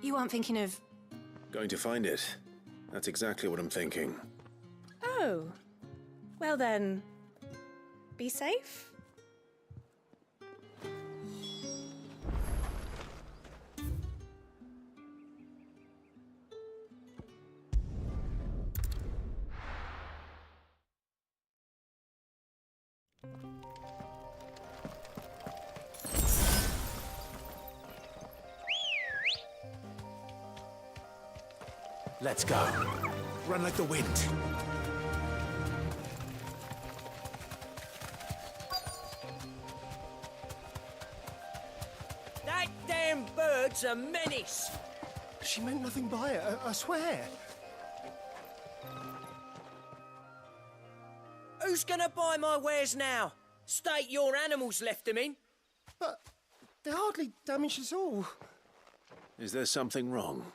you aren't thinking of... Going to find it. That's exactly what I'm thinking. Oh, well then, be safe. Let's go. Run like the wind. That damn bird's a menace. She meant nothing by it, I swear. Who's gonna buy my wares now? State your animals left them in. But they hardly damaged us all. Is there something wrong?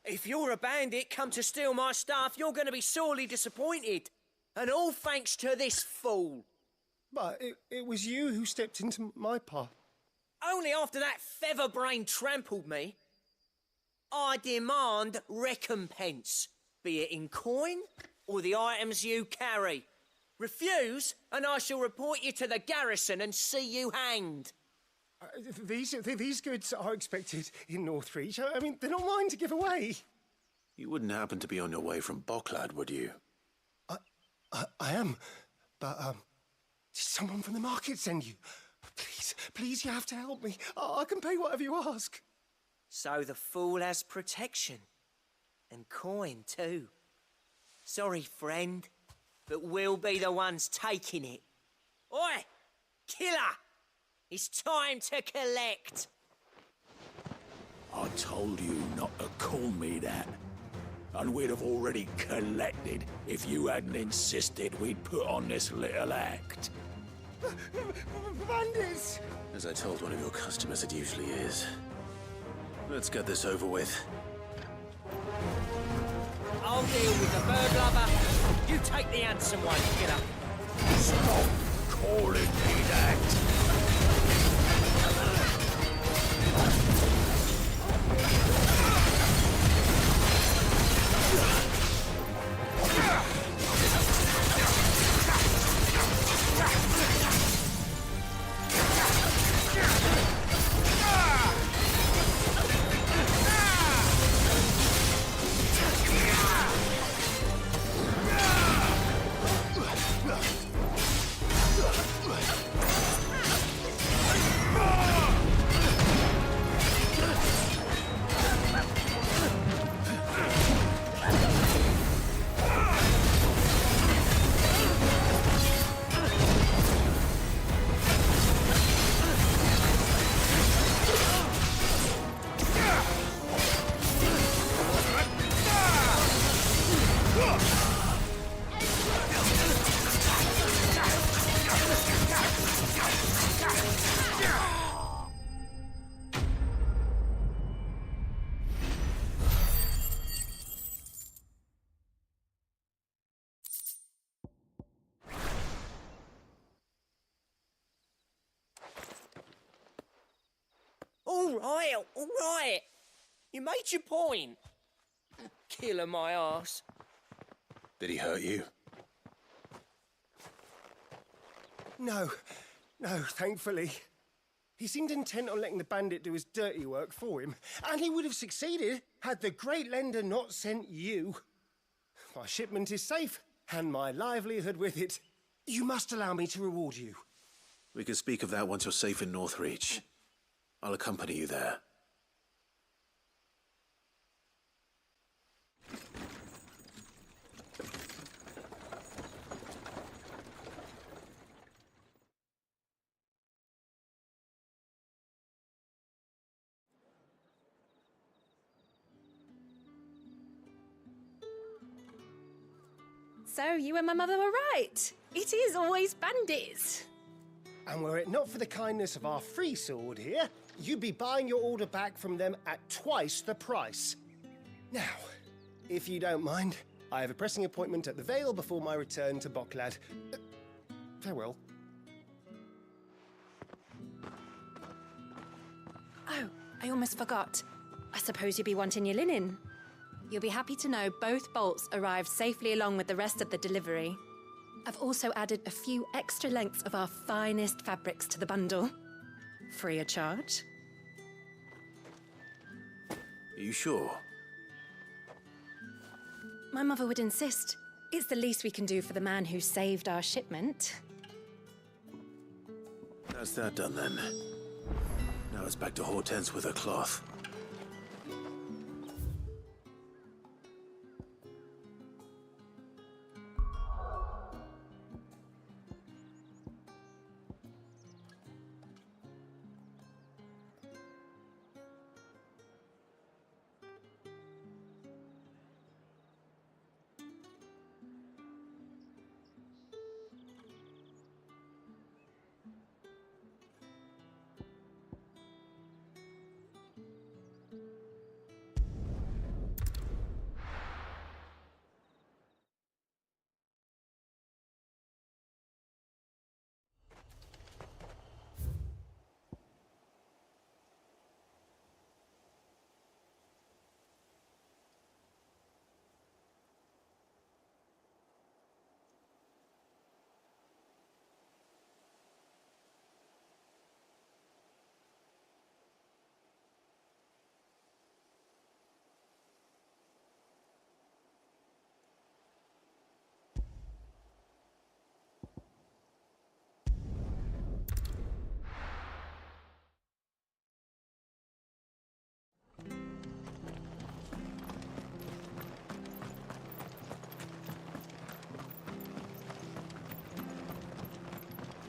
If you're a bandit come to steal my stuff, you're gonna be sorely disappointed. And all thanks to this fool. But it was you who stepped into my path. Only after that feather-brain trampled me. I demand recompense, be it in coin or the items you carry. Refuse, and I shall report you to the garrison and see you hanged. These goods are expected in Northreach. I mean, they're not mine to give away. You wouldn't happen to be on your way from Boklad, would you? I am, but did someone from the market send you? Please, you have to help me. I can pay whatever you ask. So the fool has protection. And coin, too. Sorry, friend, but we'll be the ones taking it. Oi! Killer! It's time to collect. I told you not to call me that. And we'd have already collected if you hadn't insisted we'd put on this little act. Bandits! As I told one of your customers, it usually is. Let's get this over with. I'll deal with the bird lover. You take the handsome one, killer. Stop calling me that. All right. You made your point. Killer my arse. Did he hurt you? No, thankfully. He seemed intent on letting the bandit do his dirty work for him, and he would have succeeded had the Great Lender not sent you. My shipment is safe, and my livelihood with it. You must allow me to reward you. We can speak of that once you're safe in Northreach. I'll accompany you there. So you and my mother were right. It is always bandits. And were it not for the kindness of our free sword here, you'd be buying your order back from them at twice the price. Now, if you don't mind, I have a pressing appointment at the Vale before my return to Boklad. Farewell. Oh, I almost forgot. I suppose you'll be wanting your linen. You'll be happy to know both bolts arrived safely along with the rest of the delivery. I've also added a few extra lengths of our finest fabrics to the bundle. Free of charge. Are you sure? My mother would insist. It's the least we can do for the man who saved our shipment. That's that done then. Now it's back to Hortense with her cloth.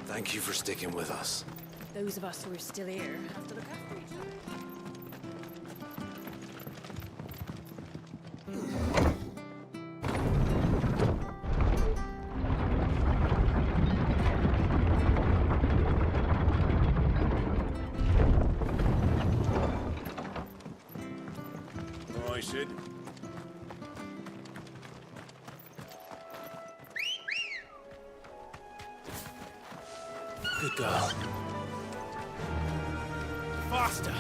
Thank you for sticking with us. Those of us who are still here have to look after each other. All right, Sid. Good girl. Faster!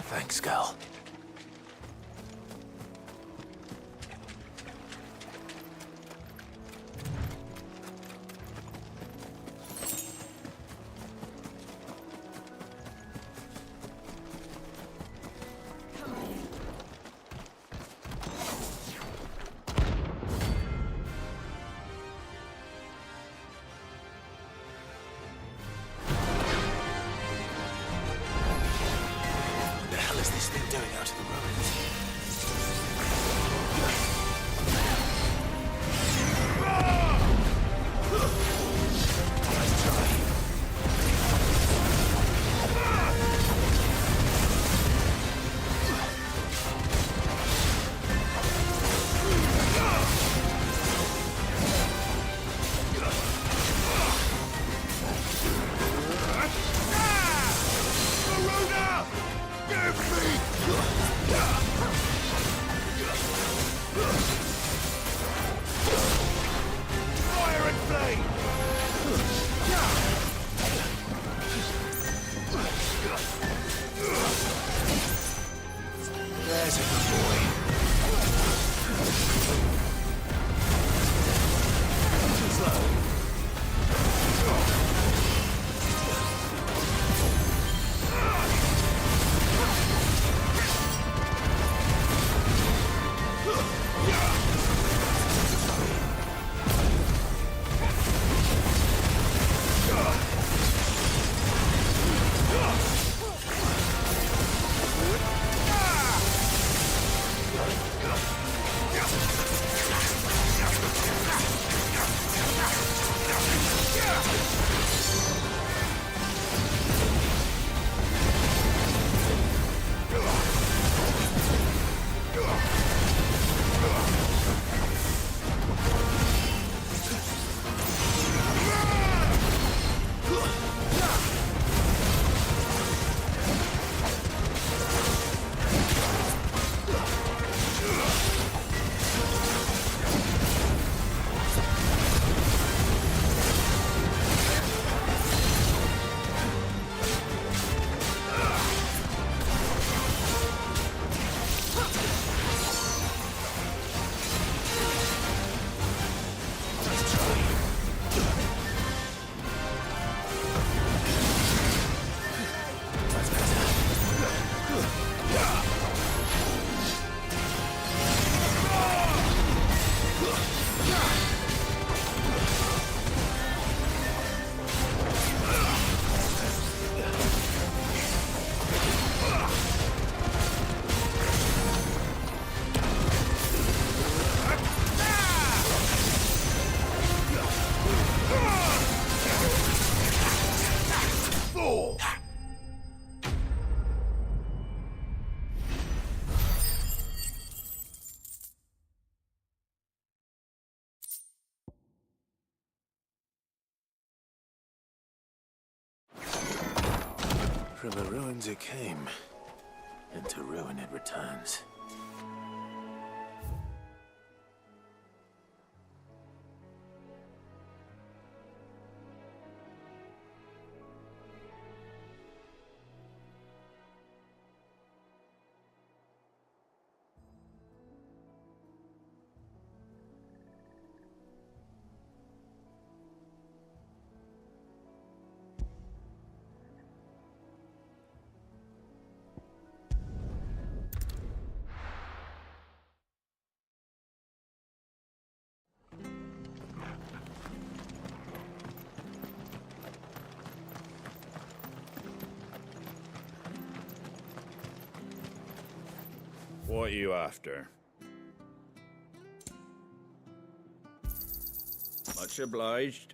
Thanks, gal. Give me! From the ruins it came, and to ruin it returns. What are you after? Much obliged.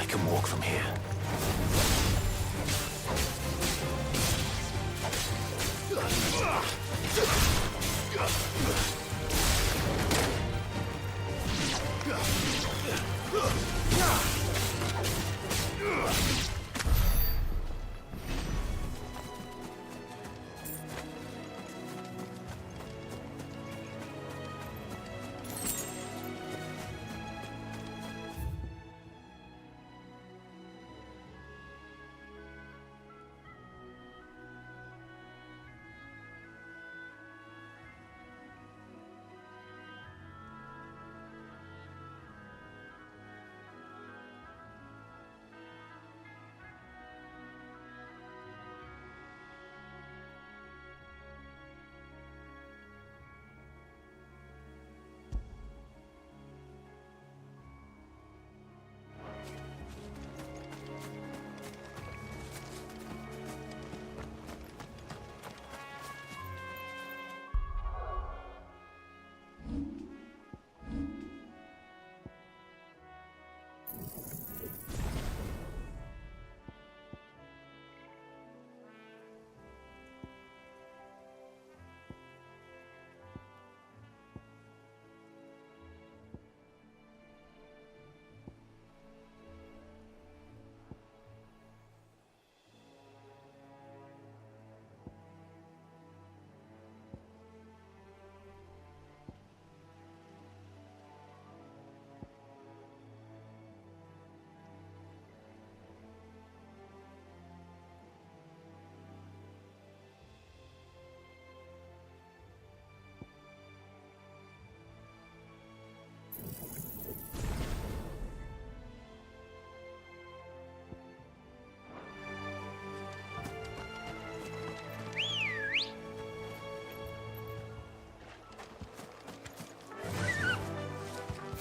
Can walk from here.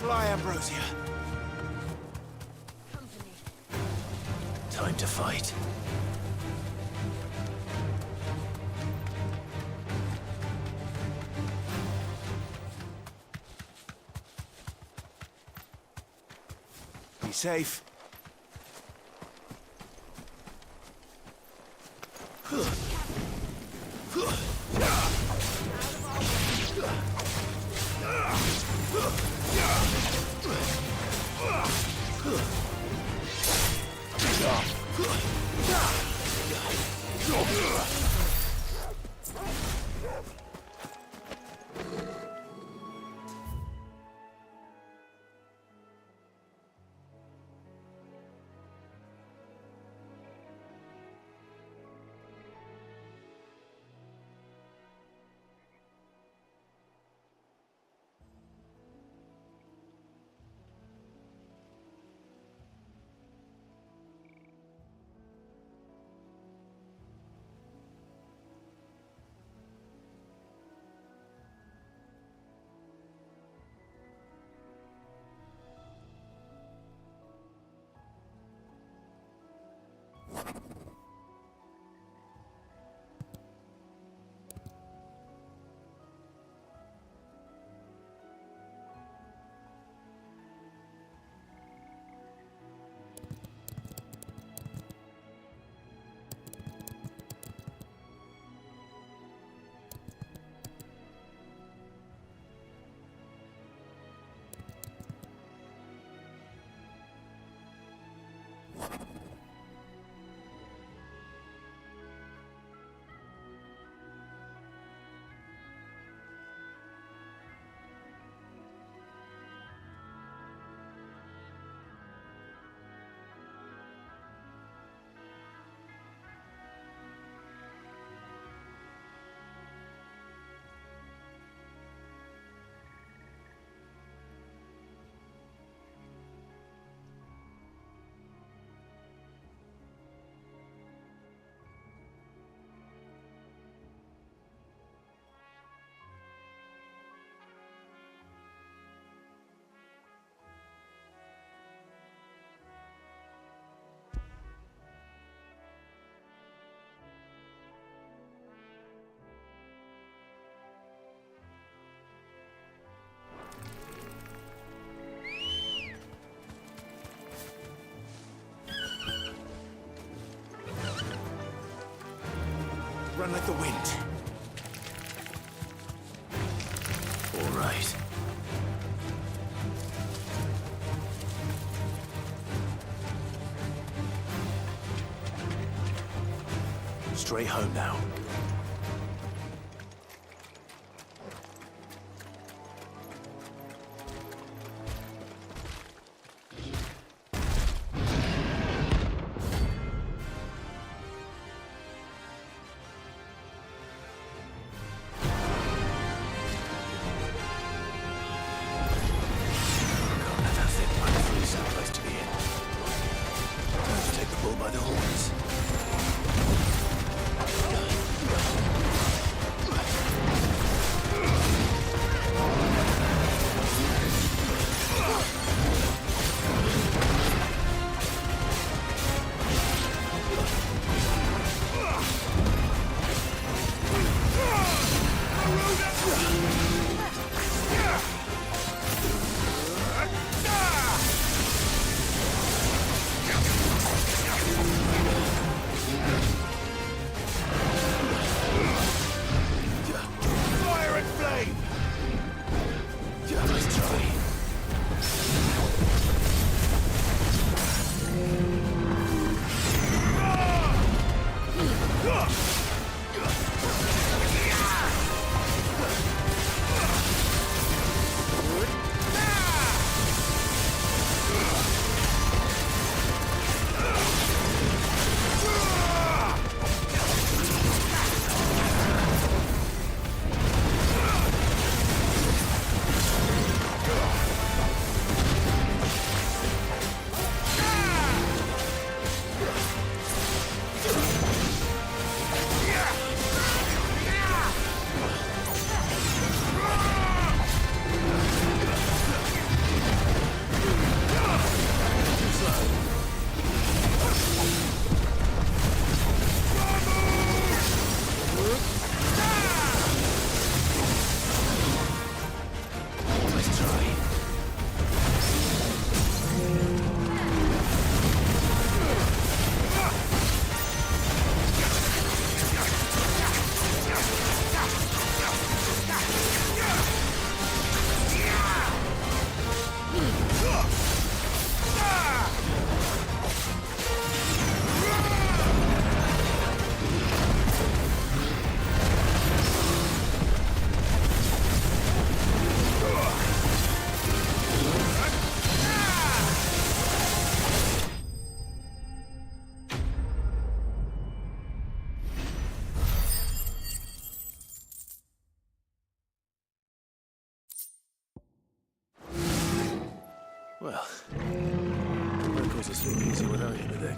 Fly, Ambrosia. Time to fight. Be safe. Run like the wind. All right. Straight home now.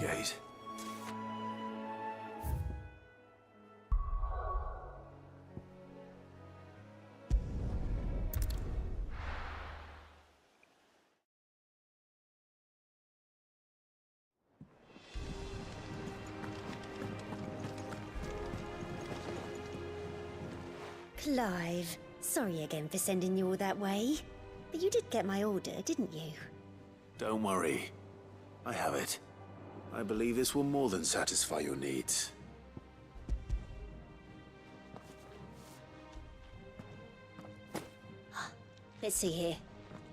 investigate. Clive, sorry again for sending you all that way. But you did get my order, didn't you? Don't worry. I have it. I believe this will more than satisfy your needs. Let's see here.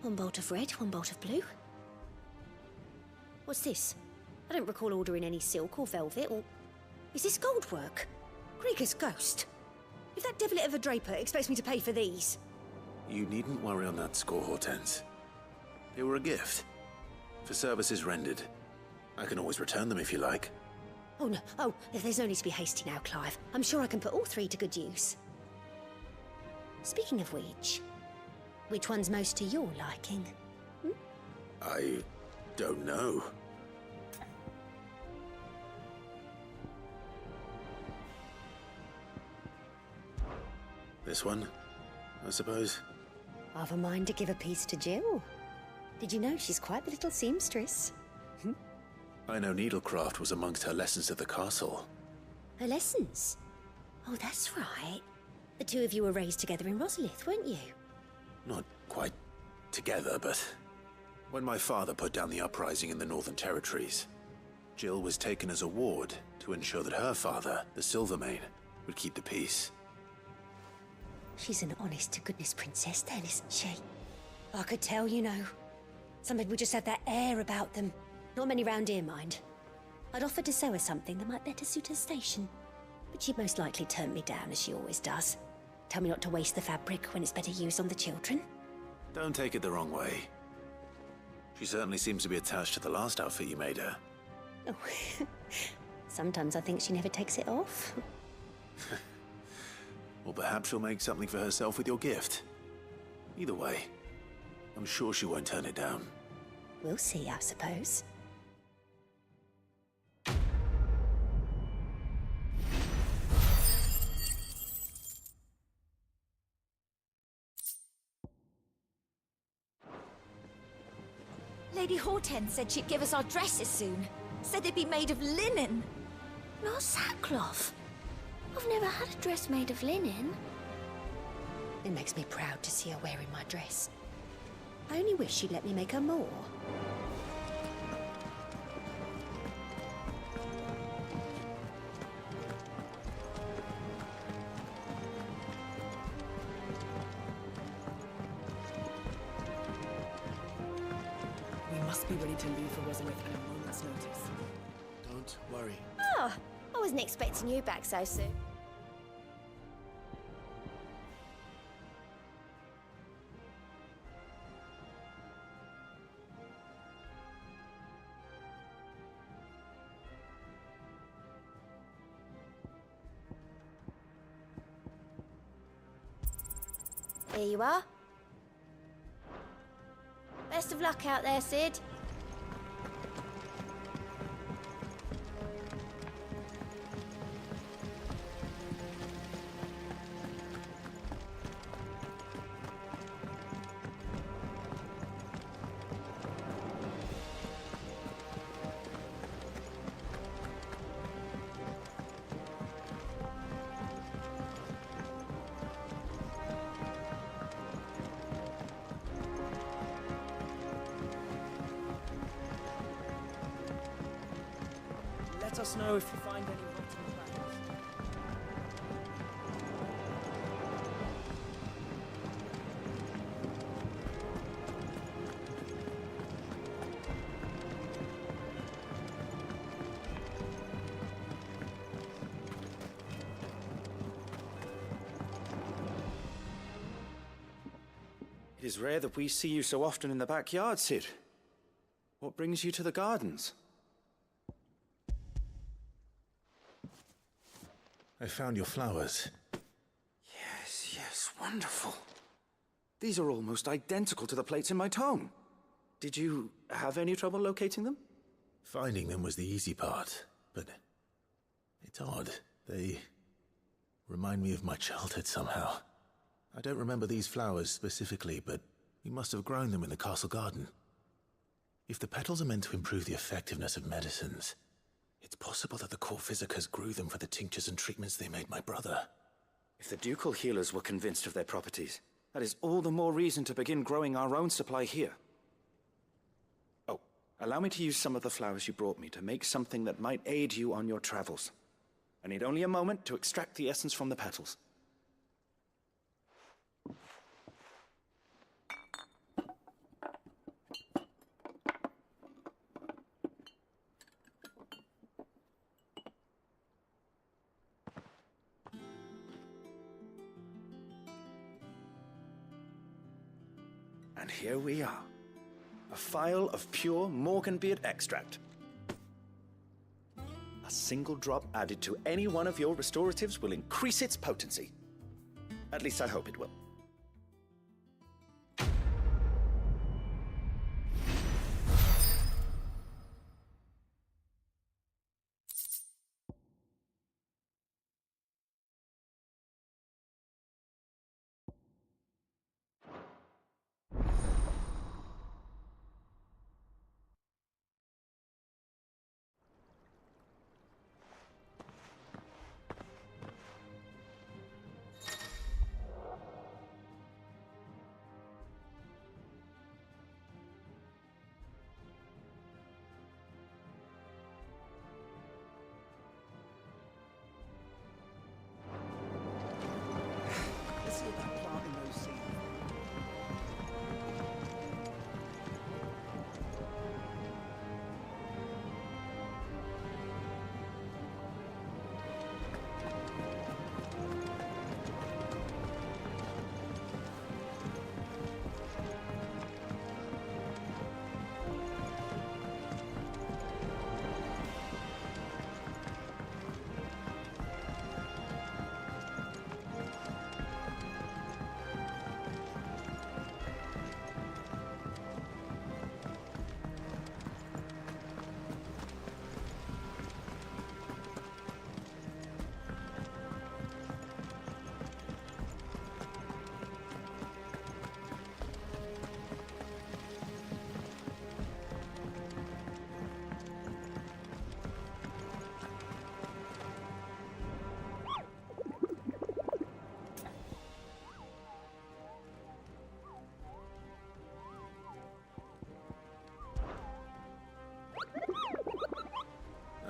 One bolt of red, one bolt of blue. What's this? I don't recall ordering any silk or velvet or... Is this gold work? Krieger's ghost. If that devilet of a draper expects me to pay for these... You needn't worry on that score, Hortense. They were a gift. For services rendered. I can always return them if you like. Oh, no. Oh, there's no need to be hasty now, Clive. I'm sure I can put all three to good use. Speaking of which one's most to your liking? I don't know. This one, I suppose. I've a mind to give a piece to Jill. Did you know she's quite the little seamstress? I know needlecraft was amongst her lessons at the castle. Her lessons? Oh, that's right. The two of you were raised together in Rosalith, weren't you? Not quite together, but when my father put down the uprising in the Northern Territories, Jill was taken as a ward to ensure that her father, the Silvermane, would keep the peace. She's an honest-to-goodness princess then, isn't she? I could tell, you know. Some people just have that air about them. Not many round here, mind. I'd offered to sew her something that might better suit her station. But she'd most likely turn me down, as she always does. Tell me not to waste the fabric when it's better used on the children. Don't take it the wrong way. She certainly seems to be attached to the last outfit you made her. Oh, sometimes I think she never takes it off. Or perhaps she'll make something for herself with your gift. Either way, I'm sure she won't turn it down. We'll see, I suppose. Lady Hortense said she'd give us our dresses soon. Said they'd be made of linen. Not sackcloth. I've never had a dress made of linen. It makes me proud to see her wearing my dress. I only wish she'd let me make her more. We must be ready to leave for Rosalith at a moment's notice. Don't worry. Oh, I wasn't expecting you back so soon. Here you are. Best of luck out there, Sid. Let us know if you find any rotten bags. It is rare that we see you so often in the backyard, Sid. What brings you to the gardens? I found your flowers. Yes, yes, wonderful. These are almost identical to the plates in my tome. Did you have any trouble locating them? Finding them was the easy part, but it's odd. They remind me of my childhood somehow. I don't remember these flowers specifically, but we must have grown them in the castle garden. If the petals are meant to improve the effectiveness of medicines, it's possible that the core physicers grew them for the tinctures and treatments they made my brother. If the ducal healers were convinced of their properties, that is all the more reason to begin growing our own supply here. Oh, allow me to use some of the flowers you brought me to make something that might aid you on your travels. I need only a moment to extract the essence from the petals. And here we are. A phial of pure Morganbeard extract. A single drop added to any one of your restoratives will increase its potency. At least I hope it will.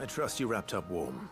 I trust you wrapped up warm.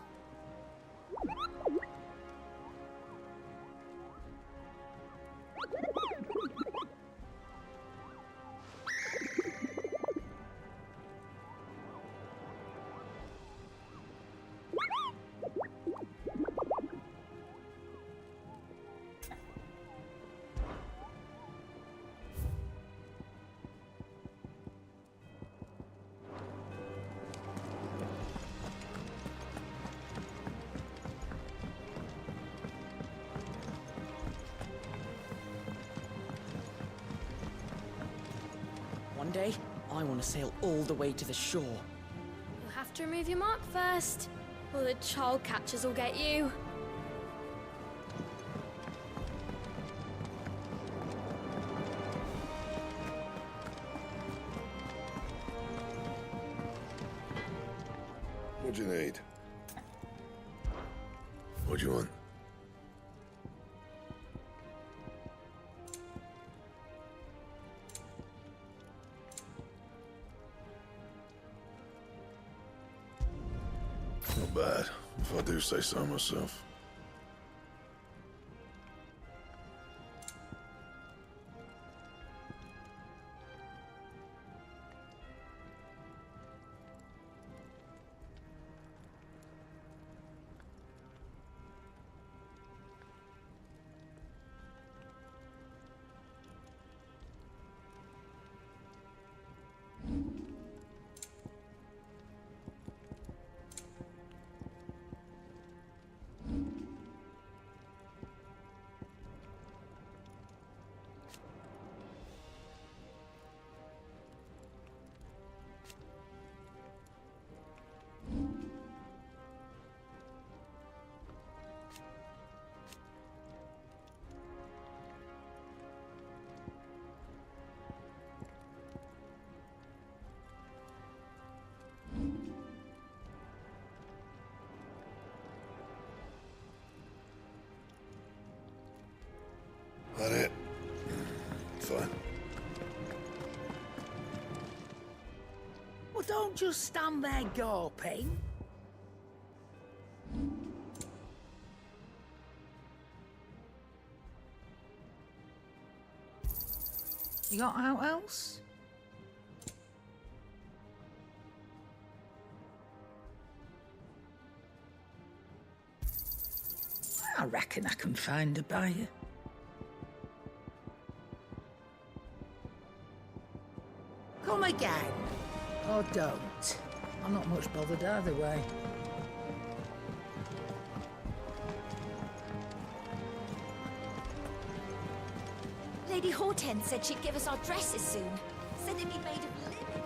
One day, I want to sail all the way to the shore. You'll have to remove your mark first, or the child catchers will get you. What'd you need? What'd you want? Not bad, if I do say so myself. fine. Well, don't just stand there gawping. You got out else? I reckon I can find a buyer. Come again. Or don't. I'm not much bothered either way. Lady Hortense said she'd give us our dresses soon. Said they'd be made of linen.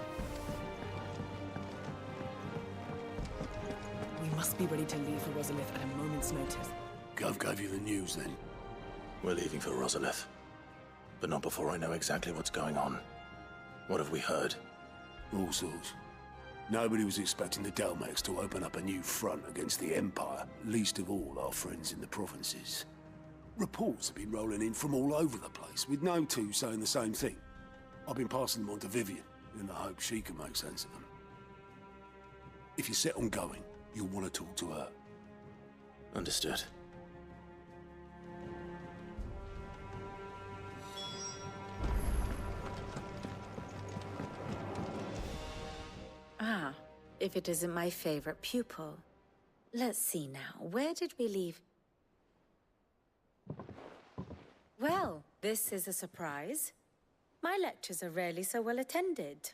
We must be ready to leave for Rosalith at a moment's notice. Gov gave you the news then? We're leaving for Rosalith. But not before I know exactly what's going on. What have we heard? All sorts. Nobody was expecting the Dalmacs to open up a new front against the Empire, least of all our friends in the provinces. Reports have been rolling in from all over the place, with no two saying the same thing. I've been passing them on to Vivian, in the hope she can make sense of them. If you're set on going, you'll want to talk to her. Understood. Ah, if it isn't my favorite pupil. Let's see now, where did we leave? Well, this is a surprise. My lectures are rarely so well attended.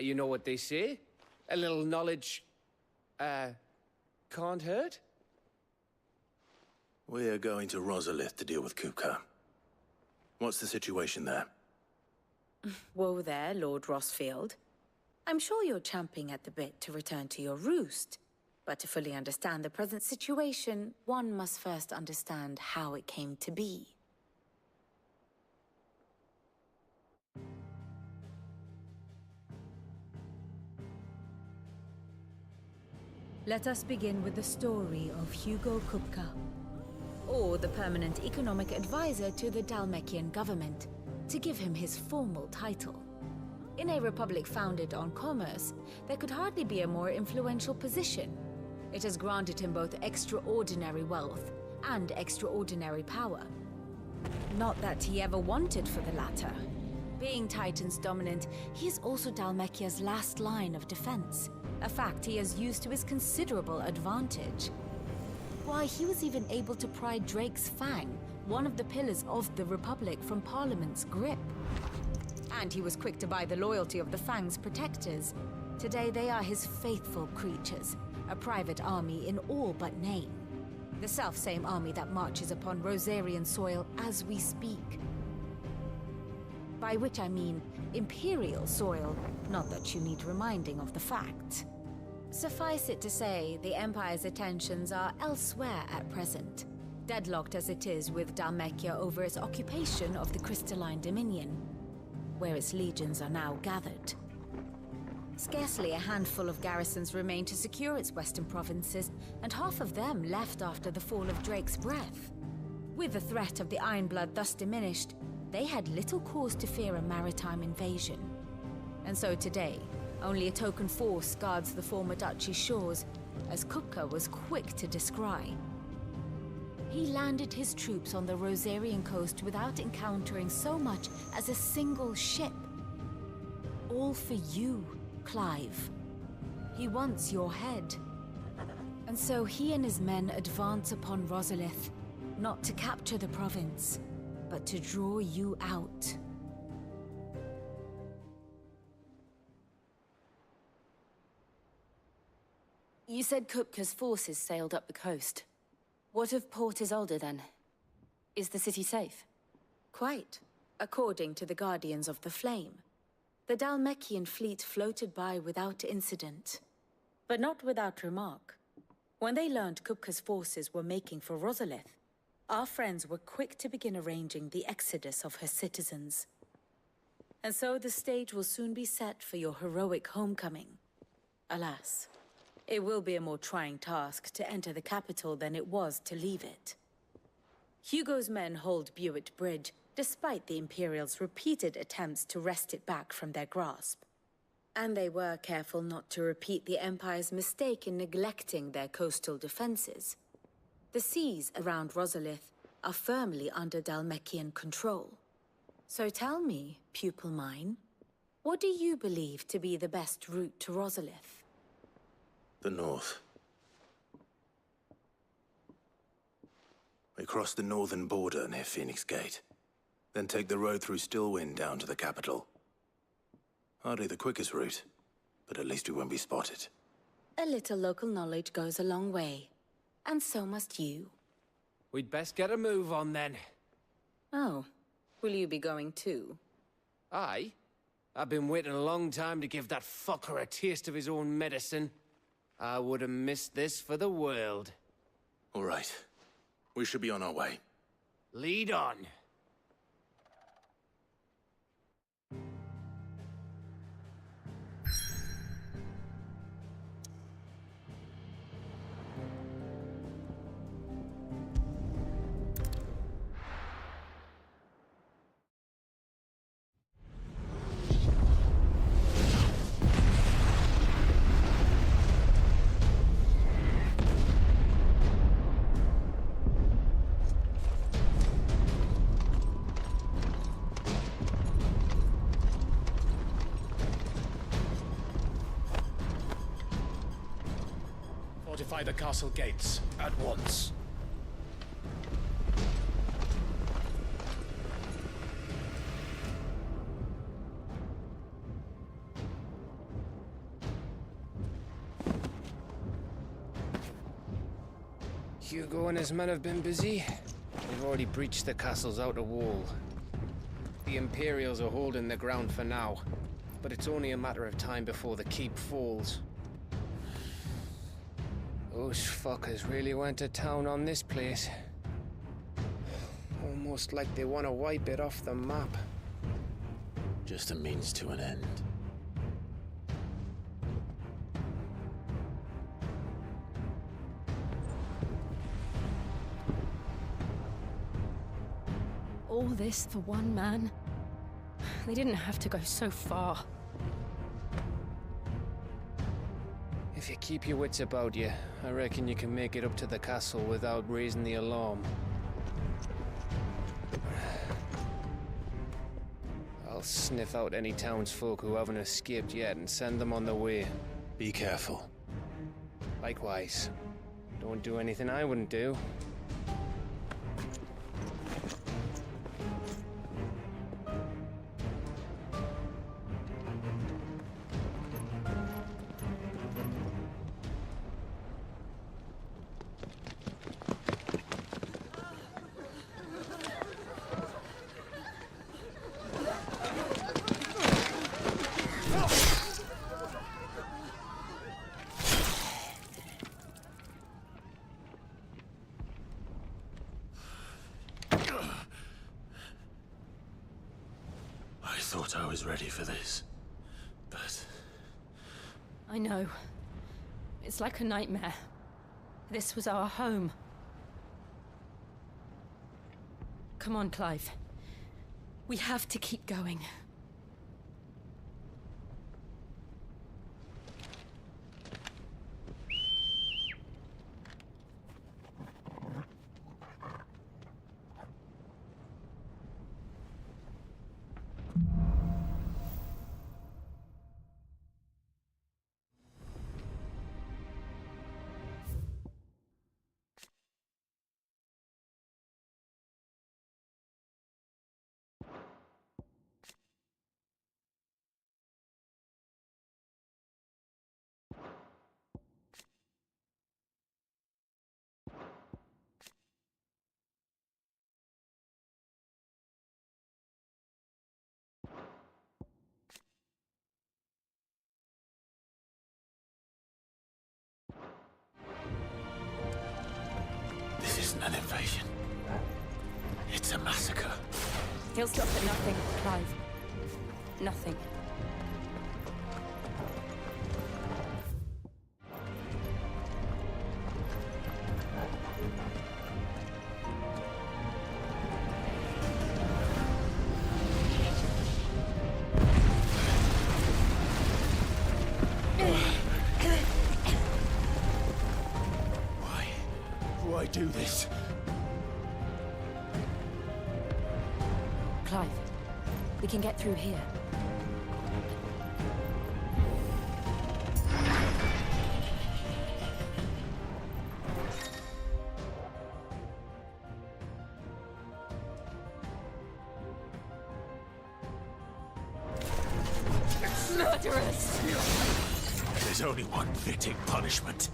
You know what they say? A little knowledge, can't hurt? We're going to Rosalith to deal with Kupka. What's the situation there? Whoa there, Lord Rossfield. I'm sure you're champing at the bit to return to your roost. But to fully understand the present situation, one must first understand how it came to be. Let us begin with the story of Hugo Kupka, or the permanent economic advisor to the Dalmekian government, to give him his formal title. In a republic founded on commerce, there could hardly be a more influential position. It has granted him both extraordinary wealth and extraordinary power. Not that he ever wanted for the latter. Being Titan's dominant, he is also Dalmekia's last line of defense, a fact he has used to his considerable advantage. Why, he was even able to pry Drake's Fang, one of the pillars of the Republic, from Parliament's grip. And he was quick to buy the loyalty of the Fang's protectors. Today they are his faithful creatures, a private army in all but name. The self-same army that marches upon Rosarian soil as we speak. By which I mean Imperial soil, not that you need reminding of the fact. Suffice it to say, the Empire's attentions are elsewhere at present, deadlocked as it is with Dalmekia over its occupation of the Crystalline Dominion, where its legions are now gathered. Scarcely a handful of garrisons remain to secure its western provinces, and half of them left after the fall of Drake's Breath. With the threat of the Ironblood thus diminished, they had little cause to fear a maritime invasion. And so today, only a token force guards the former duchy's shores, as Kupka was quick to descry. He landed his troops on the Rosarian coast without encountering so much as a single ship. All for you, Clive. He wants your head. And so he and his men advance upon Rosalith, not to capture the province, but to draw you out. You said Kupka's forces sailed up the coast. What of Port Isolde, then? Is the city safe? Quite, according to the Guardians of the Flame. The Dalmekian fleet floated by without incident, but not without remark. When they learned Kupka's forces were making for Rosalith, our friends were quick to begin arranging the exodus of her citizens. And so the stage will soon be set for your heroic homecoming. Alas, it will be a more trying task to enter the capital than it was to leave it. Hugo's men hold Buett Bridge, despite the Imperials' repeated attempts to wrest it back from their grasp. And they were careful not to repeat the Empire's mistake in neglecting their coastal defenses. The seas around Rosalith are firmly under Dhalmekian control. So tell me, pupil mine, what do you believe to be the best route to Rosalith? The north. We cross the northern border near Phoenix Gate, then take the road through Stillwind down to the capital. Hardly the quickest route, but at least we won't be spotted. A little local knowledge goes a long way, and so must you. We'd best get a move on then. Oh, will you be going too? Aye. I've been waiting a long time to give that fucker a taste of his own medicine. I would have missed this for the world. All right. We should be on our way. Lead on. Fortify the castle gates at once. Hugo and his men have been busy. They've already breached the castle's outer wall. The Imperials are holding the ground for now, but it's only a matter of time before the keep falls. Those fuckers really went to town on this place. Almost like they want to wipe it off the map. Just a means to an end. All this for one man? They didn't have to go so far. If you keep your wits about you, I reckon you can make it up to the castle without raising the alarm. I'll sniff out any townsfolk who haven't escaped yet and send them on their way. Be careful. Likewise. Don't do anything I wouldn't do. I thought I was ready for this, but... I know. It's like a nightmare. This was our home. Come on, Clive. We have to keep going. This isn't an invasion. It's a massacre. He'll stop at nothing, Clive. Nothing. I do this? Clive, we can get through here. Murderers! There's only one fitting punishment.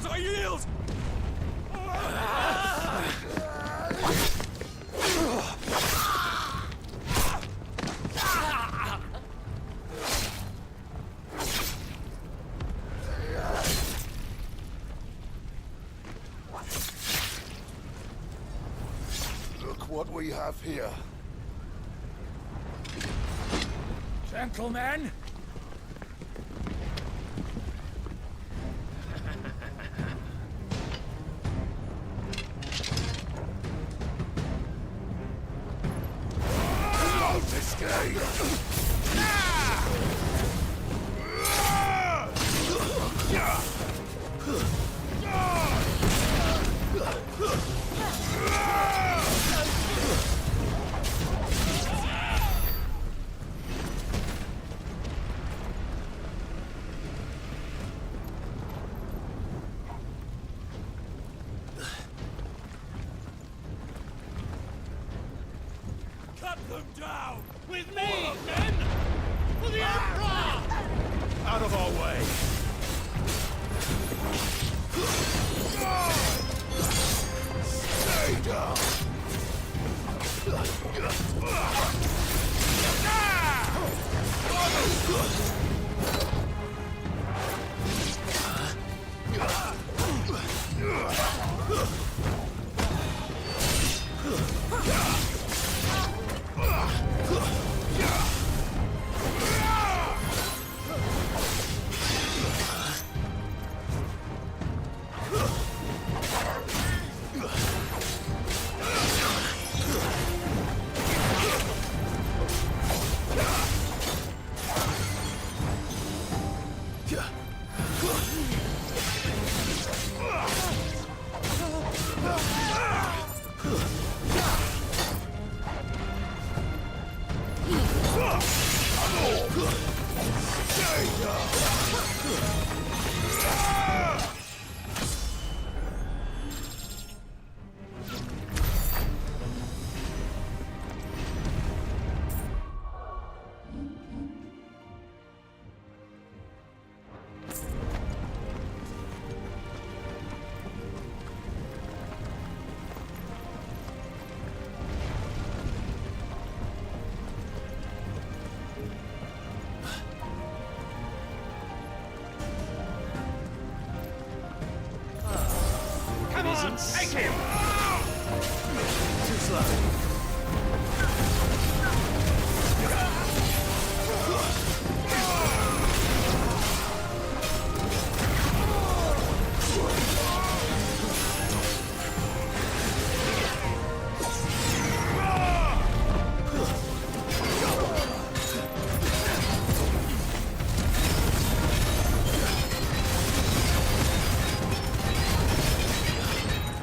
I yield! Look what we have here. Gentlemen! Cut them down! With me, men! For the Emperor! Out of our way! Stay down! Take him! Too slow.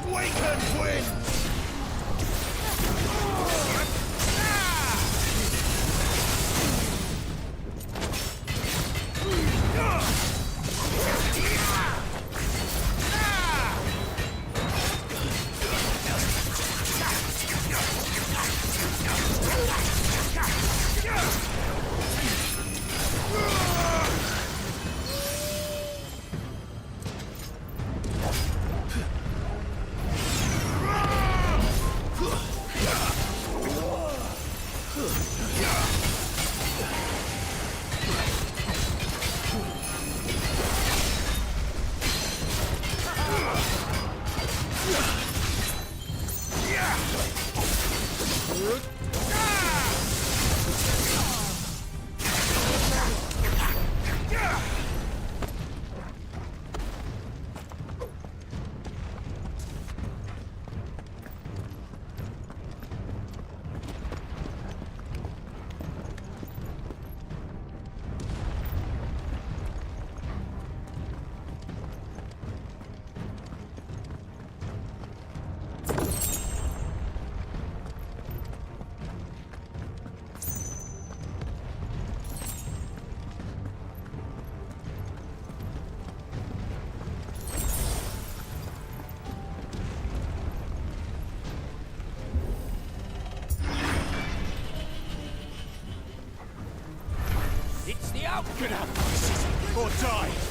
Awaken! Get out, or die!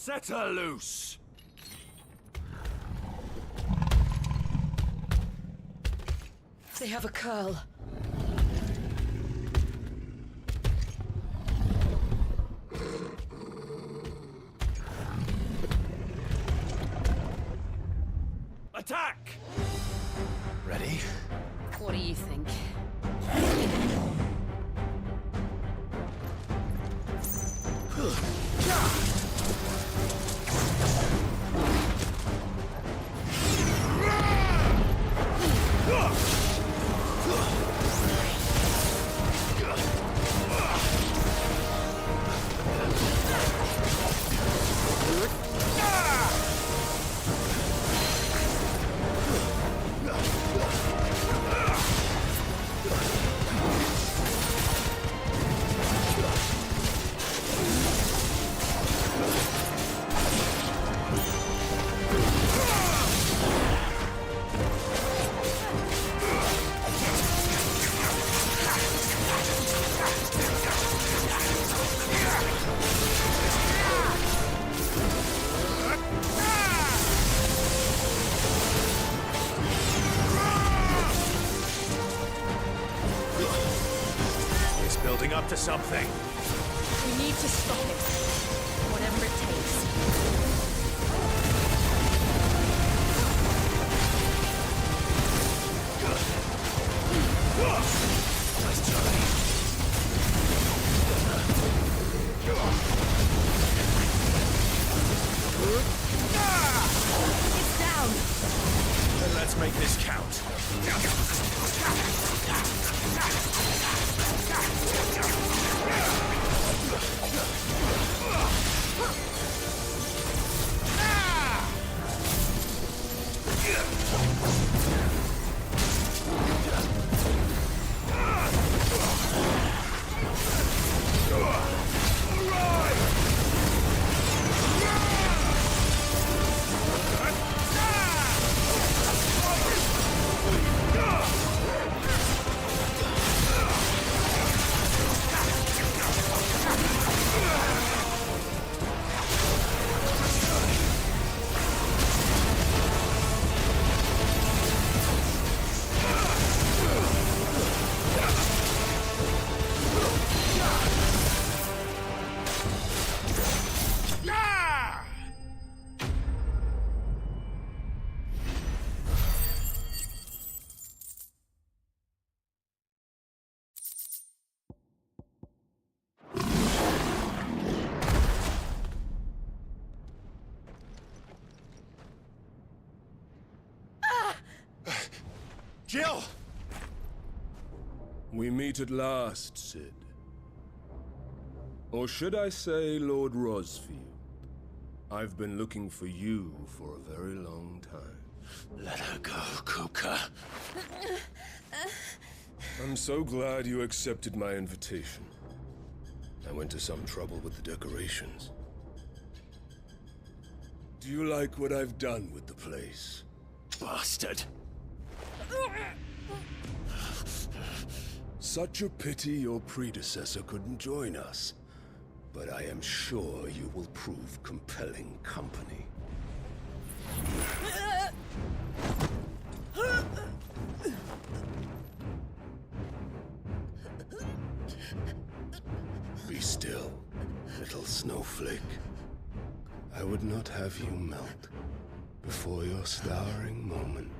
Set her loose! They have a curl. Attack! Ready? What do you think? Building up to something. We need to stop it. Whatever it takes. Nice try. It's down. Then let's make this count. Jill! We meet at last, Sid. Or should I say, Lord Rosfield? I've been looking for you for a very long time. Let her go, Kuka. I'm so glad you accepted my invitation. I went to some trouble with the decorations. Do you like what I've done with the place? Bastard. Such a pity your predecessor couldn't join us. But I am sure you will prove compelling company. Be still, little snowflake. I would not have you melt before your starring moment.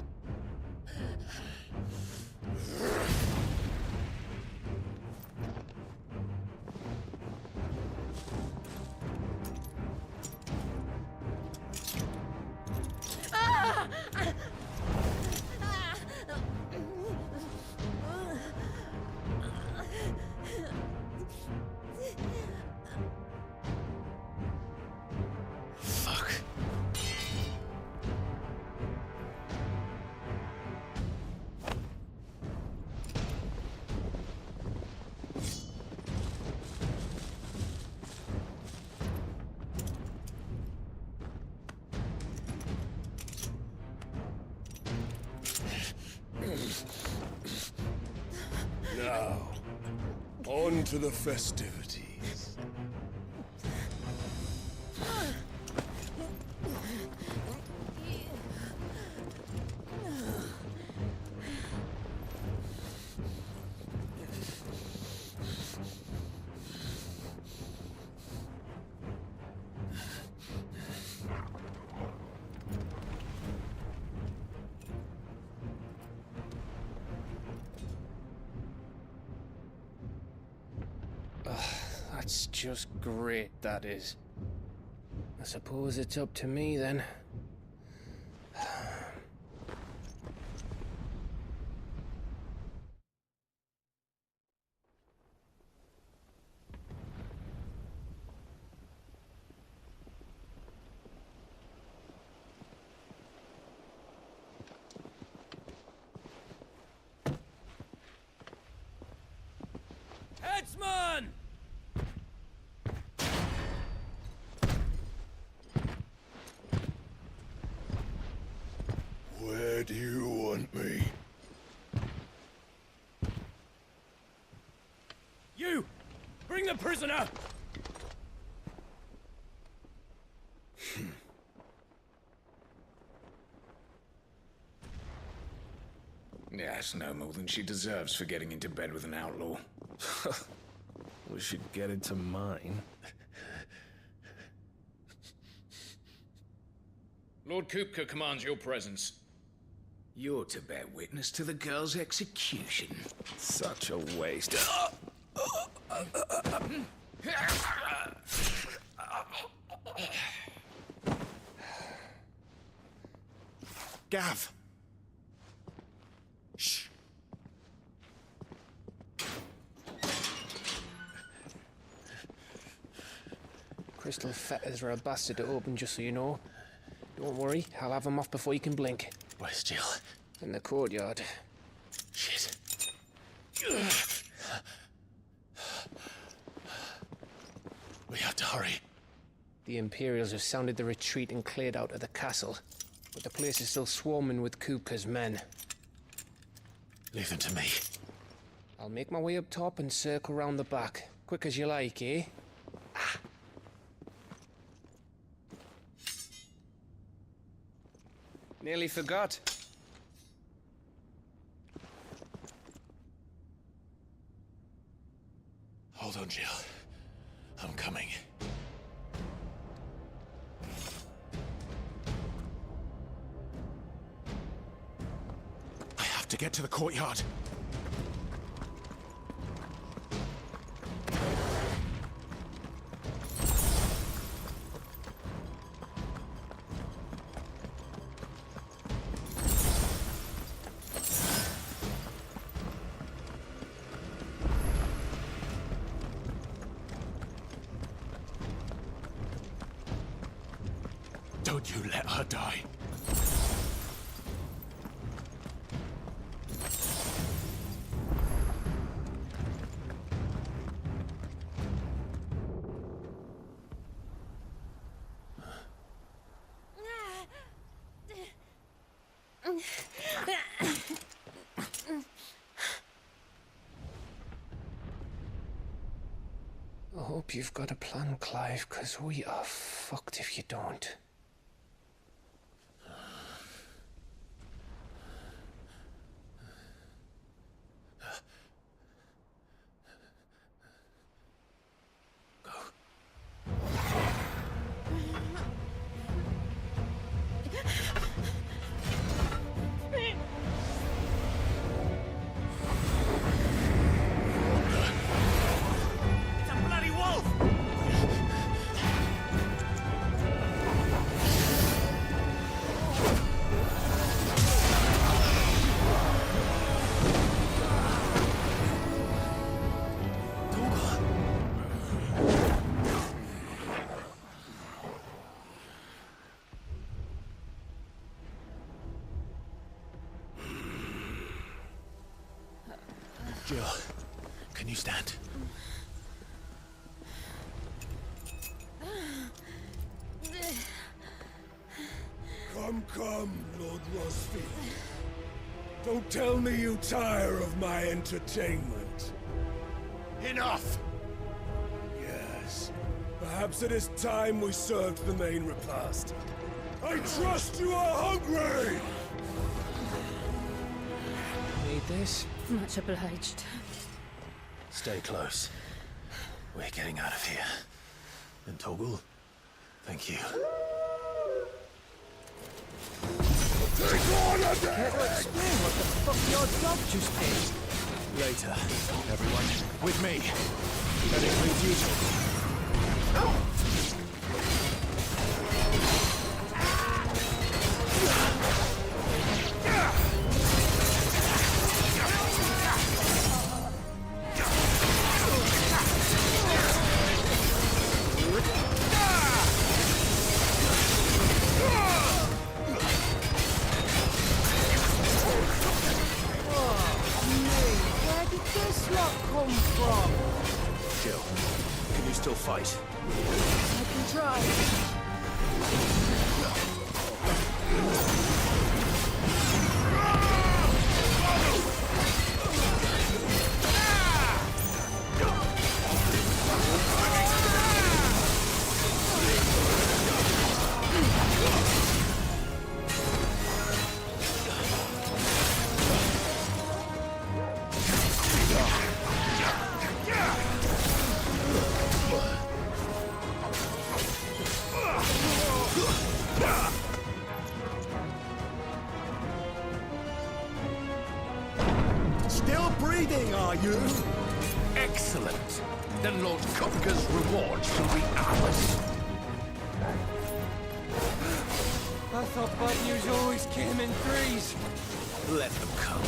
Now, on to the festivities. That's just great, that is. I suppose it's up to me then. Headsman! Where do you want me? You! Bring the prisoner! Yeah, it's no more than she deserves for getting into bed with an outlaw. We should get into mine. Lord Kupka commands your presence. You're to bear witness to the girl's execution. Such a waste. Gav! Shh! Crystal fetters are a bastard to open, just so you know. Don't worry, I'll have them off before you can blink. Where's Jill? In the courtyard. Shit. We have to hurry. The Imperials have sounded the retreat and cleared out of the castle, but the place is still swarming with Kupka's men. Leave them to me. I'll make my way up top and circle round the back. Quick as you like, eh? Nearly forgot. Hold on, Jill. I'm coming. I have to get to the courtyard. Don't you let her die. I hope you've got a plan, Clive, 'cause we are fucked if you don't. Jill, can you stand? Come, Lord Rosfield. Don't tell me you tire of my entertainment. Enough! Yes. Perhaps it is time we served the main repast. I trust you are hungry! Need this? Much obliged. Stay close. We're getting out of here. And Toggle, thank you. Care to explain what the fuck your job just did? Later, everyone. With me. That includes you two. Jill, can you still fight? I can try. you? Excellent. Then Lord Kupka's reward shall be ours. I thought bad news always came in threes. Let them come.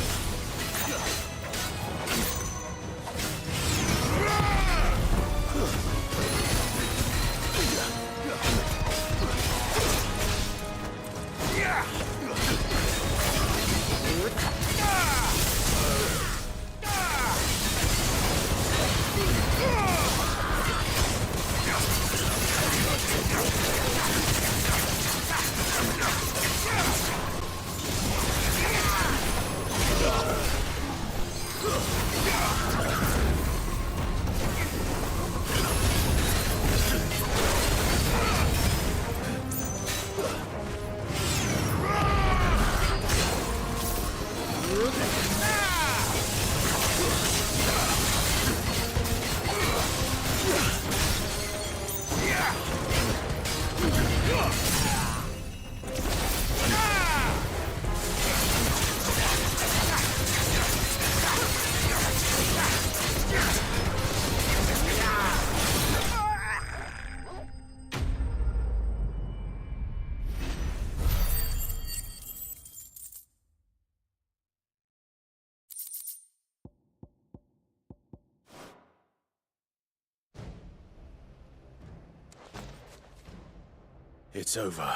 It's over.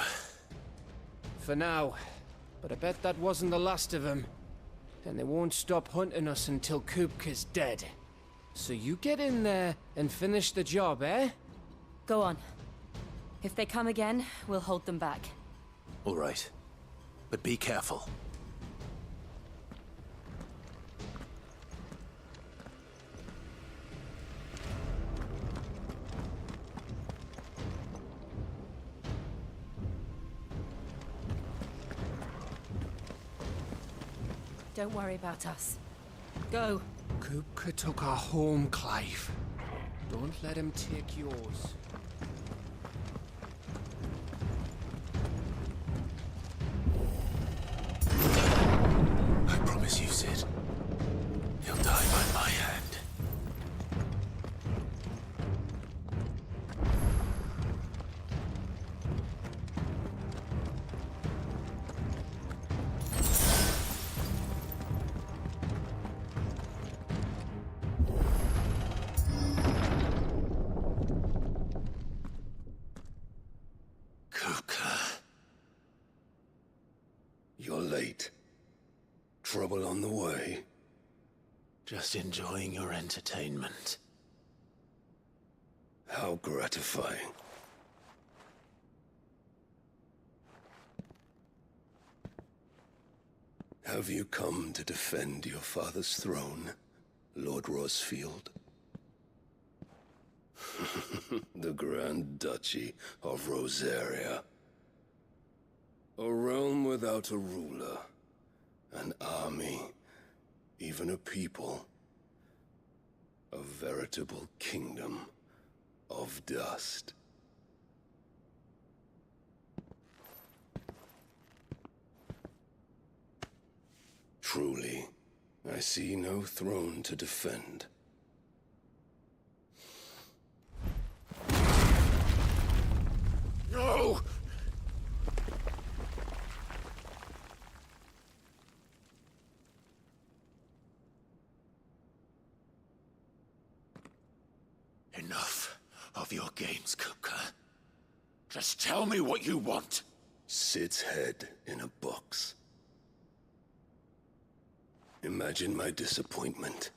For now. But I bet that wasn't the last of them. And they won't stop hunting us until Kupka's dead. So you get in there and finish the job, eh? Go on. If they come again, we'll hold them back. All right. But be careful. Don't worry about us. Go. Kupka took our home, Clive. Don't let him take yours. I promise you, Sid. He'll die by my hand. You're late. Trouble on the way? Just enjoying your entertainment. How gratifying. Have you come to defend your father's throne, Lord Rosfield? The Grand Duchy of Rosaria. A realm without a ruler, an army, even a people. A veritable kingdom of dust. Truly, I see no throne to defend. No! Enough of your games, Kupka. Just tell me what you want. Sid's head in a box. Imagine my disappointment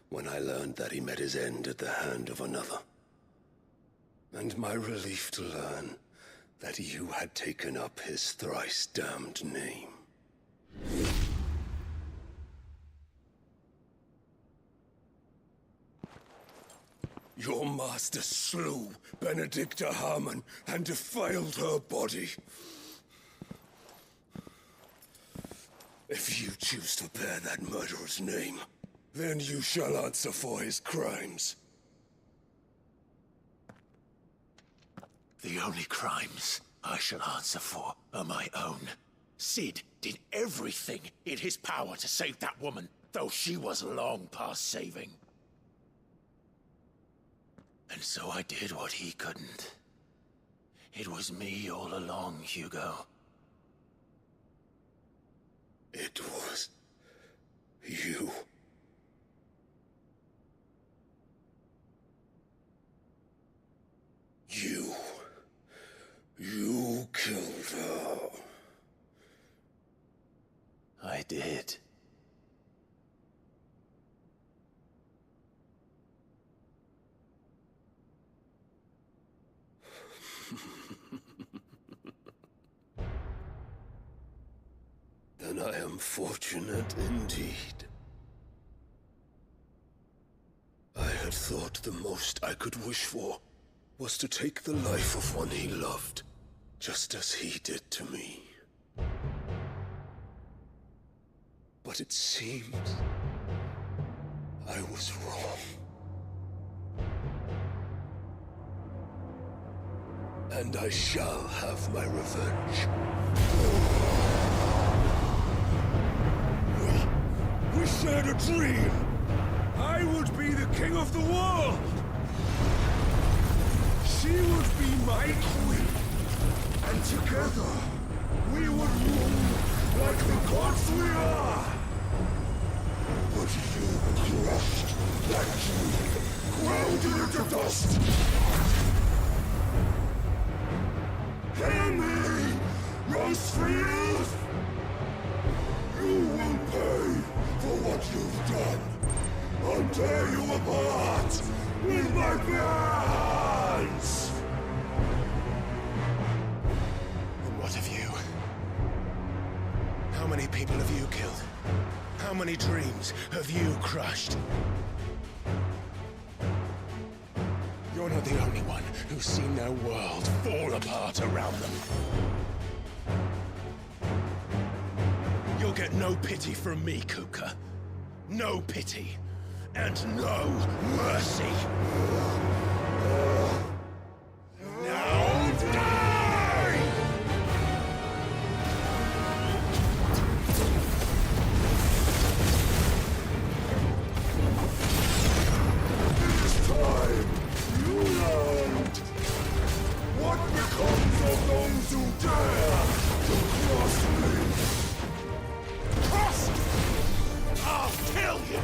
when I learned that he met his end at the hand of another. And my relief to learn that you had taken up his thrice damned name. Your master slew Benedicta Harmon and defiled her body. If you choose to bear that murderer's name, then you shall answer for his crimes. The only crimes I shall answer for are my own. Sid did everything in his power to save that woman. though she was long past saving. And so I did what he couldn't. It was me all along, Hugo. It was you. You killed her. I did. Then I am fortunate indeed. I had thought the most I could wish for was to take the life of one he loved, just as he did to me. But it seems I was wrong. And I shall have my revenge. We shared a dream! I would be the king of the world! She would be my queen! And together, we would rule like the gods we are! But you crushed that dream, ground it into dust! Hear me, Rosefield! You will pay for what you've done. I'll tear you apart with my bare hands! And what of you? How many people have you killed? How many dreams have you crushed? You're not the only one who's seen their world fall apart around them. You'll get no pity from me, Kuka. No pity. And no mercy. Now die! This time, you learned what becomes of those who dare to cross me. Crossed! I'll kill you!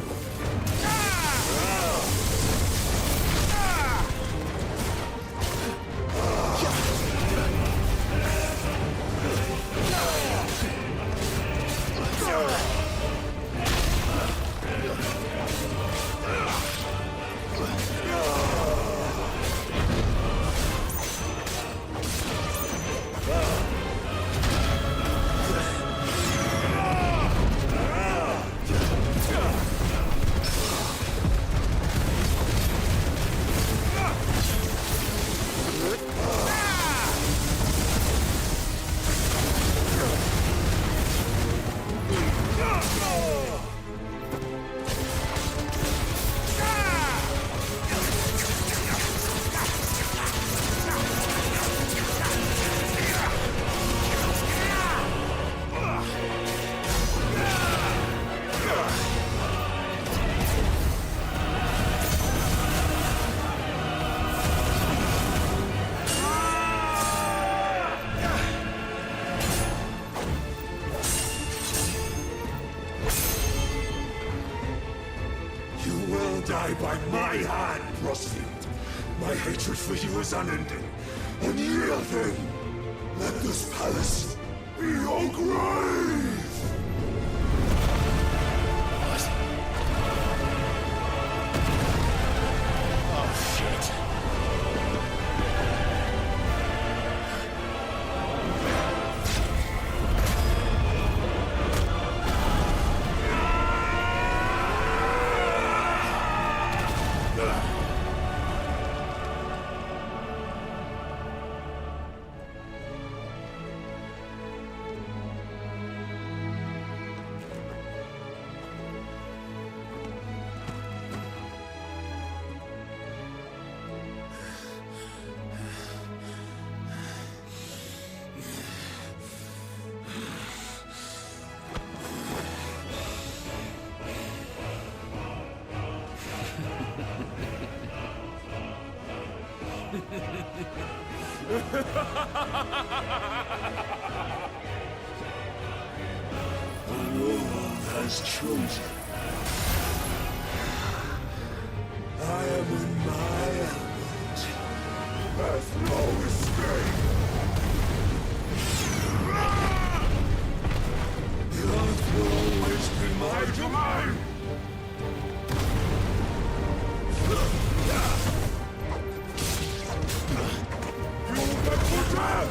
By my hand, Rosefield. My hatred for you is unending. Unyielding. Let this palace be your grave! Oh, shit. The world has chosen. I am in my element. There's no escape. The earth will always be my domain. You'll get put down.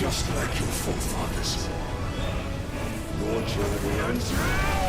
Just like your forefathers. Your journey ends now!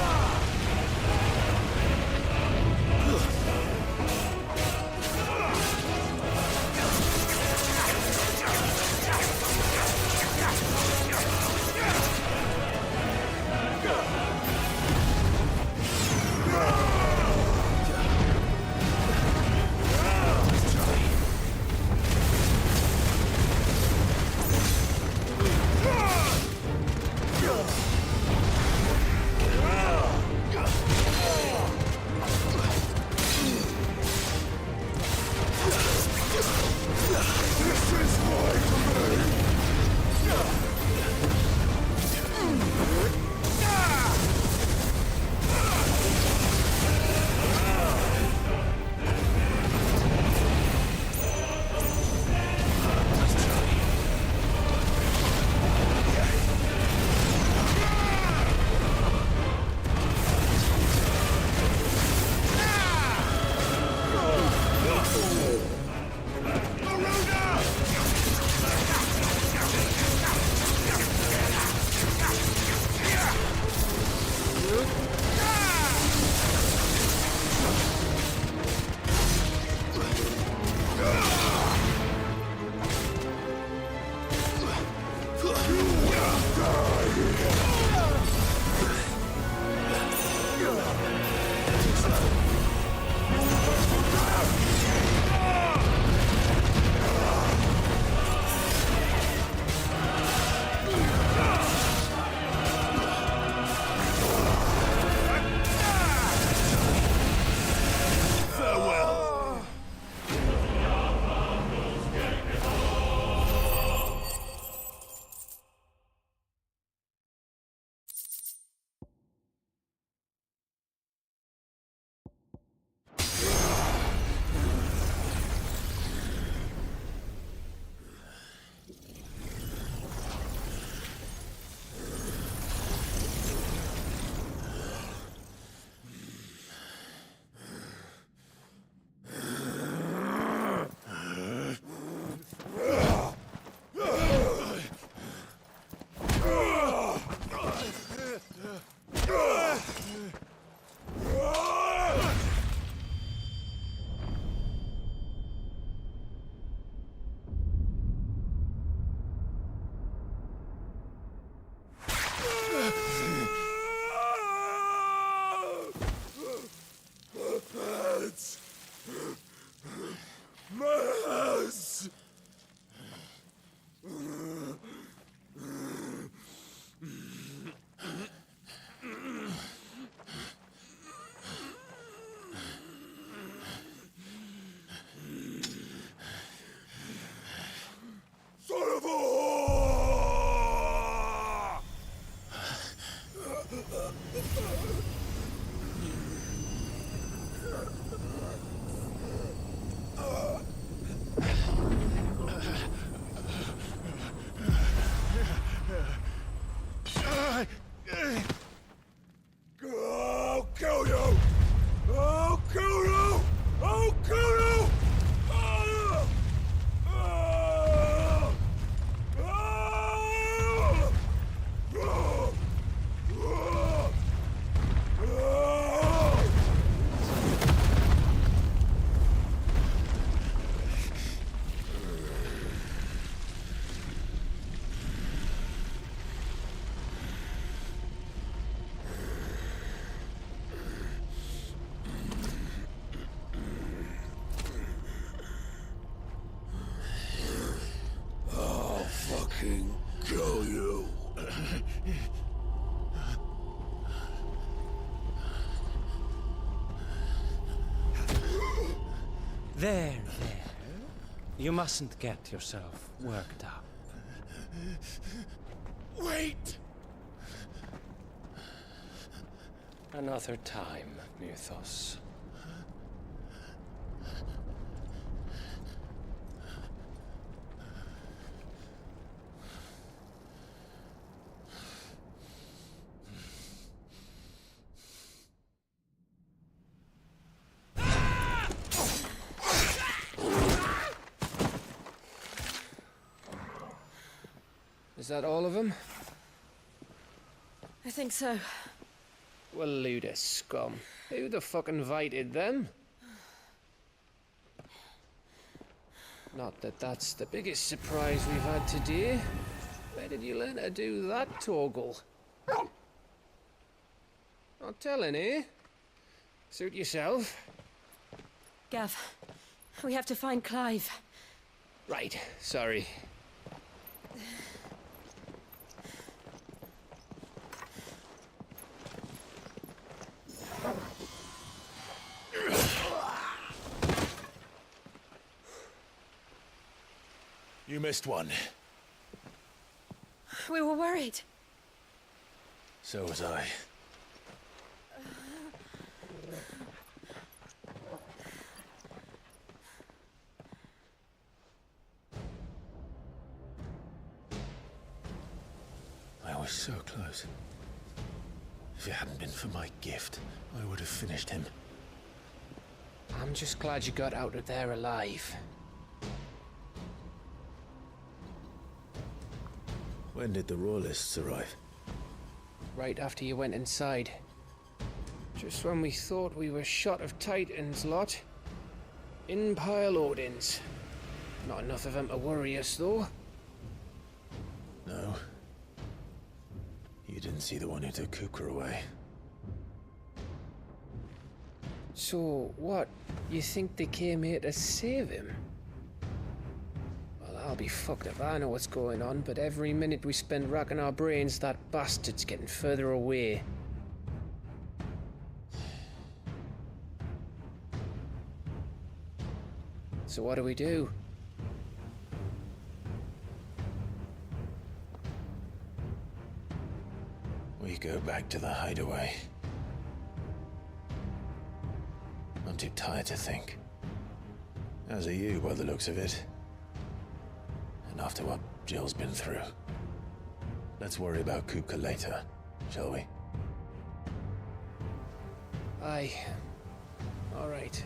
I'll kill you! I'll kill you! I'll kill you! Kill you. There. You mustn't get yourself worked up. Wait! Another time, Mythos. Is that all of them? I think so. Well, load of scum. Who the fuck invited them? Not that that's the biggest surprise we've had today. Where did you learn to do that, Toggle? Not telling, eh? Suit yourself. Gav, we have to find Clive. Right, sorry. You missed one. We were worried. So was I. I was so close. If it hadn't been for my gift, I would have finished him. I'm just glad you got out of there alive. When did the Royalists arrive? Right after you went inside. Just when we thought we were shot of Titans, lot. In pile Odins. Not enough of them to worry us, though. No. You didn't see the one who took Kuka away. So, what? You think they came here to save him? Well, I'll be fucked if I know what's going on, but every minute we spend racking our brains, that bastard's getting further away. So what do we do? We go back to the hideaway. I'm too tired to think. As are you, by the looks of it. And after what Jill's been through. Let's worry about Kuka later, shall we? Aye. All right.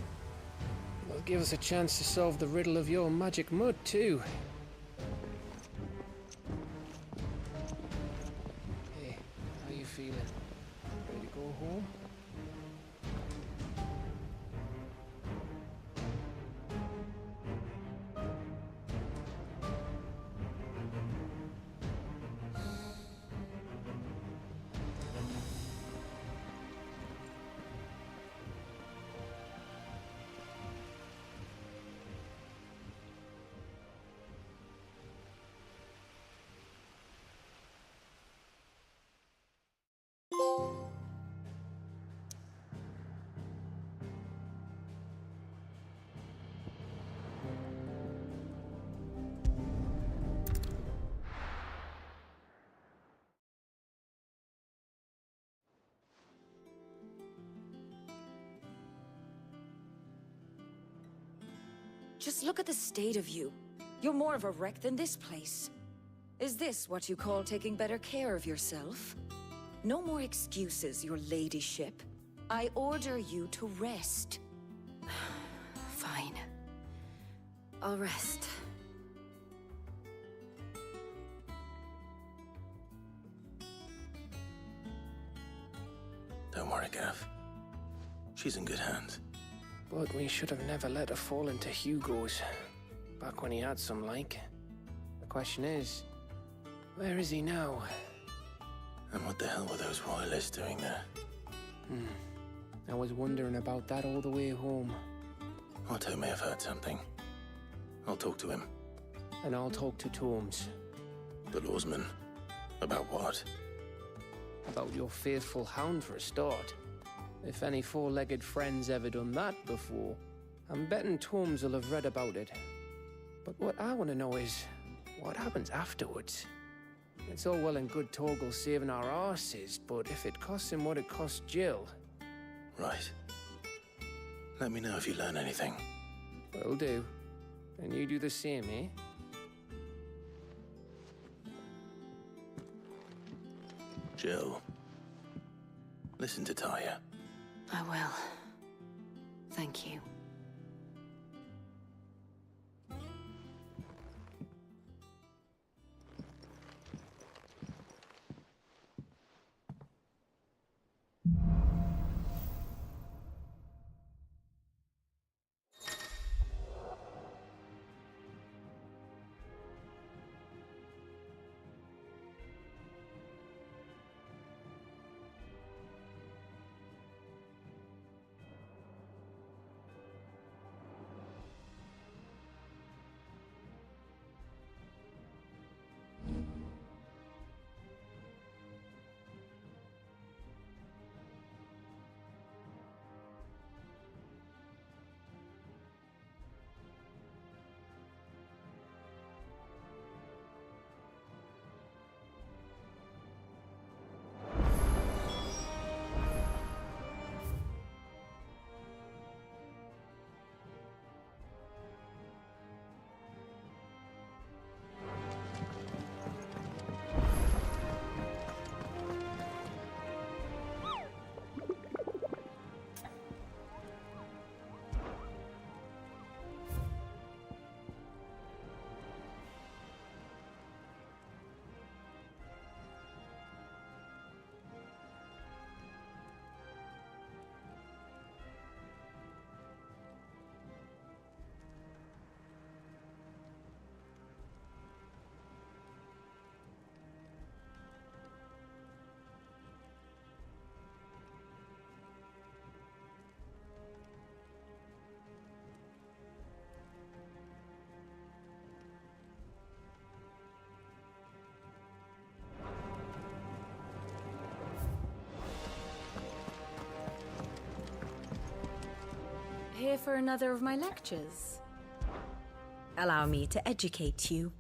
It'll give us a chance to solve the riddle of your magic mud, too. Hey, how you feeling? Ready to go home? Just look at the state of you. You're more of a wreck than this place. Is this what you call taking better care of yourself? No more excuses, your ladyship. I order you to rest. Fine. I'll rest. Don't worry, Gav. She's in good hands. But we should have never let her fall into Hugo's. Back when he had some like. The question is, where is he now? And what the hell were those royalists doing there? I was wondering about that all the way home. Otto may have heard something. I'll talk to him. And I'll talk to Tomes. The lawsman. About what? About your faithful hound for a start. If any four-legged friend's ever done that before, I'm betting Tomes will have read about it. But what I want to know is, what happens afterwards? It's all well and good Torgal saving our arses, but if it costs him what it cost Jill... Right. Let me know if you learn anything. Will do. And you do the same, eh? Jill. Listen to Taya. I will. Thank you. Here for another of my lectures. Allow me to educate you.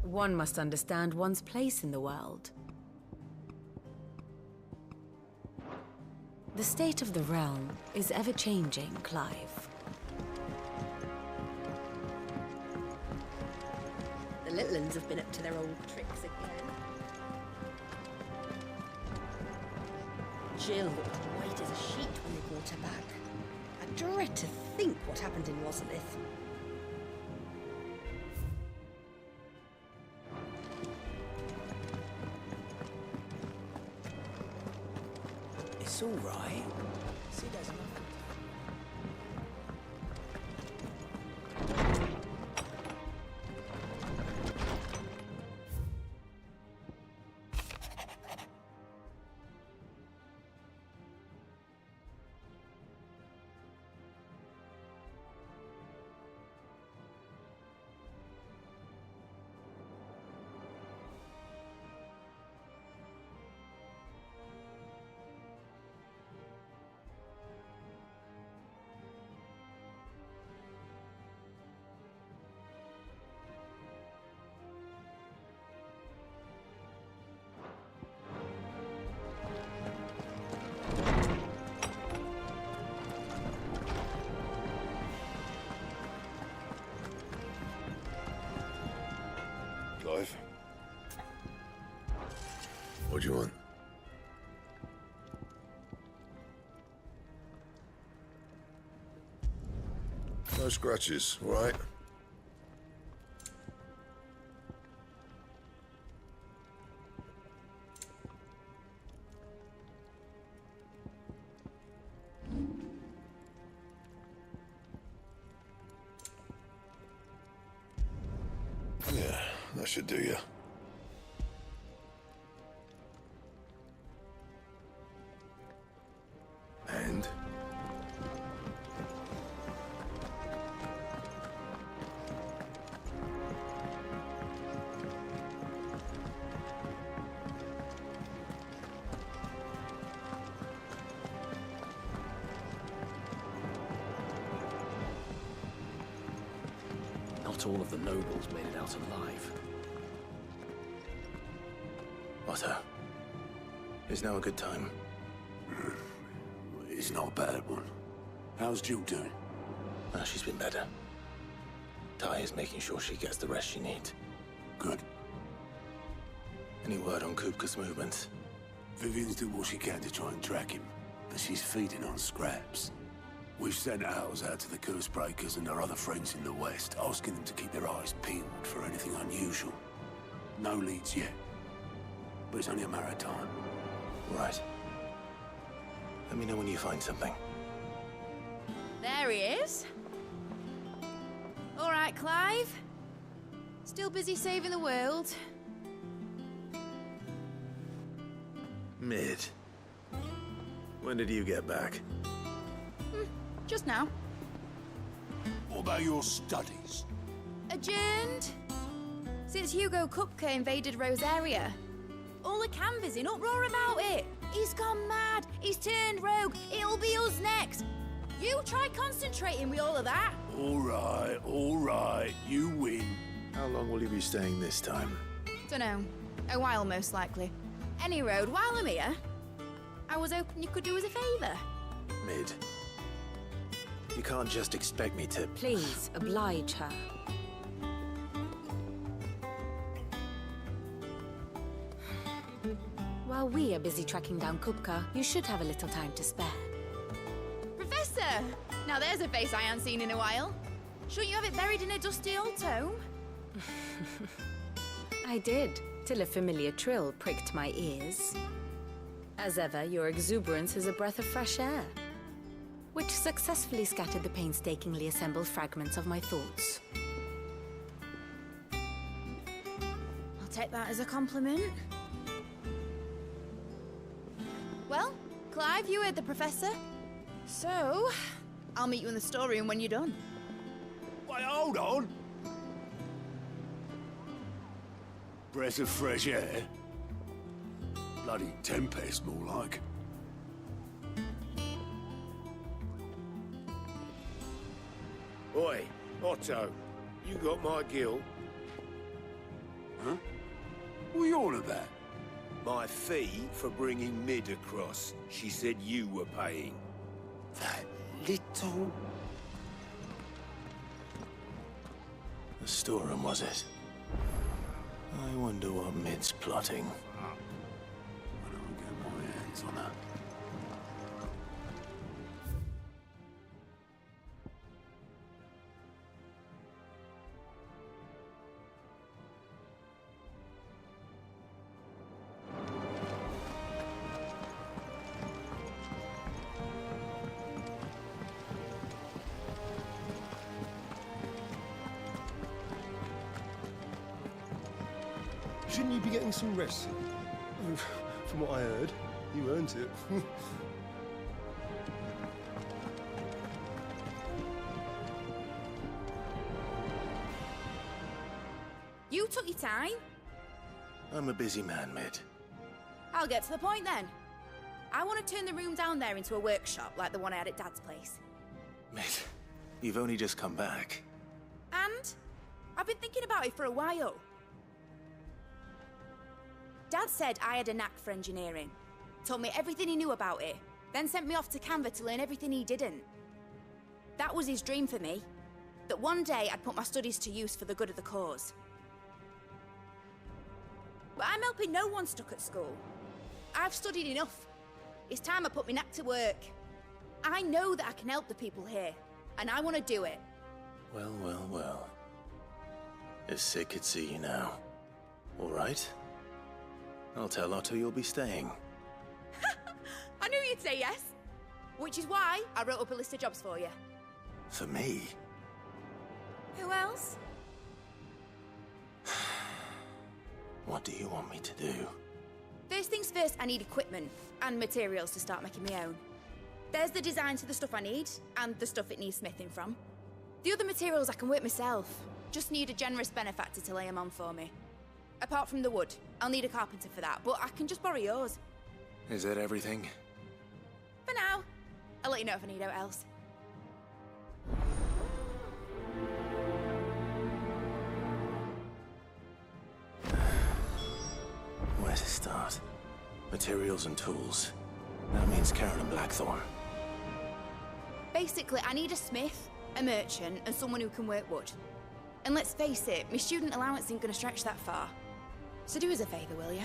One must understand one's place in the world. The state of the realm is ever-changing, Clive. The little uns have been up to their old tricks again. Jill looked white as a sheet when they brought her back. I dread to think what happened in Rosalith. It's all right. Sid has nothing. do you want? No scratches, all right? Yeah, that should do you. And? Not all of the nobles made it out alive. Otto, is now a good time? It's not a bad one. How's Jill doing? She's been better. Ty is making sure she gets the rest she needs. Good. Any word on Kupka's movements? Vivian's doing what she can to try and track him, but she's feeding on scraps. We've sent ours out to the curse breakers and our other friends in the west, asking them to keep their eyes peeled for anything unusual. No leads yet, but it's only a matter of time. Right. Let me know when you find something. There he is. All right, Clive. Still busy saving the world. Mid. When did you get back? Just now. What about your studies? Adjourned. Since Hugo Kupka invaded Rosaria. All the canvas in uproar about it. He's gone mad. He's turned rogue. It'll be us next. You try concentrating with all of that. All right. You win. How long will you be staying this time? Dunno. A while, most likely. Any road, while I'm here, I was hoping you could do us a favour. Mid. You can't just expect me to... Please, oblige her. While we are busy tracking down Kupka, you should have a little time to spare. Professor! Now there's a face I haven't seen in a while. Shouldn't you have it buried in a dusty old tome? I did, till a familiar trill pricked my ears. As ever, your exuberance is a breath of fresh air, which successfully scattered the painstakingly assembled fragments of my thoughts. I'll take that as a compliment. Well, Clive, you heard the Professor. So, I'll meet you in the storeroom when you're done. Wait, hold on! Breath of fresh air? Bloody tempest, more like. Oi, Otto, you got my gill? Huh? What are you on about? My fee for bringing Mid across. She said you were paying. That little... The storeroom, was it? I wonder what Mid's plotting. I don't get my hands on her. Shouldn't you be getting some rest? From what I heard, you earned it. You took your time. I'm a busy man, Mid. I'll get to the point then. I want to turn the room down there into a workshop like the one I had at Dad's place. Mid, you've only just come back. And I've been thinking about it for a while. Dad said I had a knack for engineering. Told me everything he knew about it, then sent me off to Canva to learn everything he didn't. That was his dream for me. That one day I'd put my studies to use for the good of the cause. But I'm helping no one stuck at school. I've studied enough. It's time I put my neck to work. I know that I can help the people here, and I want to do it. Well, well, well. If Sid could see you now. All right. I'll tell Otto you'll be staying. I knew you'd say yes. Which is why I wrote up a list of jobs for you. For me? Who else? What do you want me to do? First things first, I need equipment and materials to start making my own. There's the designs for the stuff I need, and the stuff it needs smithing from. The other materials I can work myself. Just need a generous benefactor to lay them on for me. Apart from the wood, I'll need a carpenter for that, but I can just borrow yours. Is that everything? For now. I'll let you know if I need out else. Where to start? Materials and tools. That means Karen and Blackthorn. Basically, I need a smith, a merchant, and someone who can work wood. And let's face it, my student allowance isn't going to stretch that far. So do us a favour, will ya?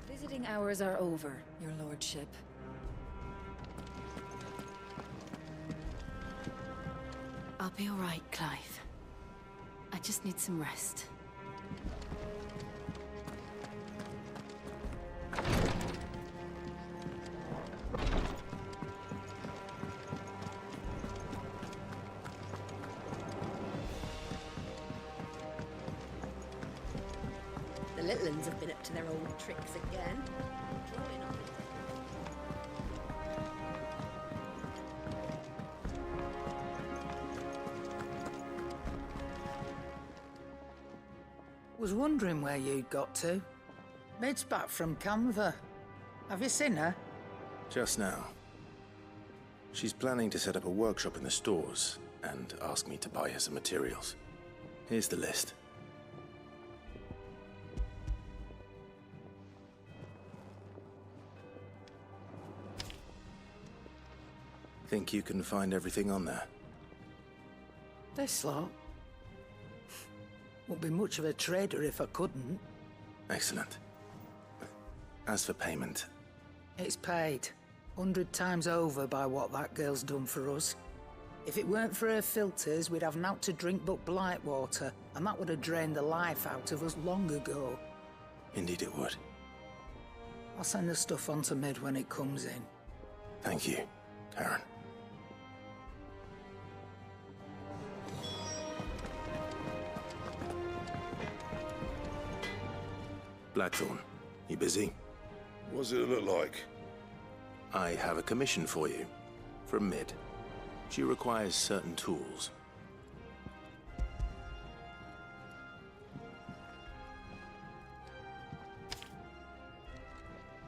Visiting hours are over, your lordship. I'll be all right, Clive. I just need some rest. The little uns have been up to their old tricks again. Drawing on it. Was wondering where you'd got to. Mid's back from Canva. Have you seen her? Just now. She's planning to set up a workshop in the stores and ask me to buy her some materials. Here's the list. Think you can find everything on there? This lot. Wouldn't be much of a trader if I couldn't. Excellent. As for payment... It's paid. 100 times over by what that girl's done for us. If it weren't for her filters, we'd have naught to drink but blight water, and that would have drained the life out of us long ago. Indeed it would. I'll send the stuff on to Mid when it comes in. Thank you, Karen. Blackthorn, you busy? What's it look like? I have a commission for you. From Mid. She requires certain tools.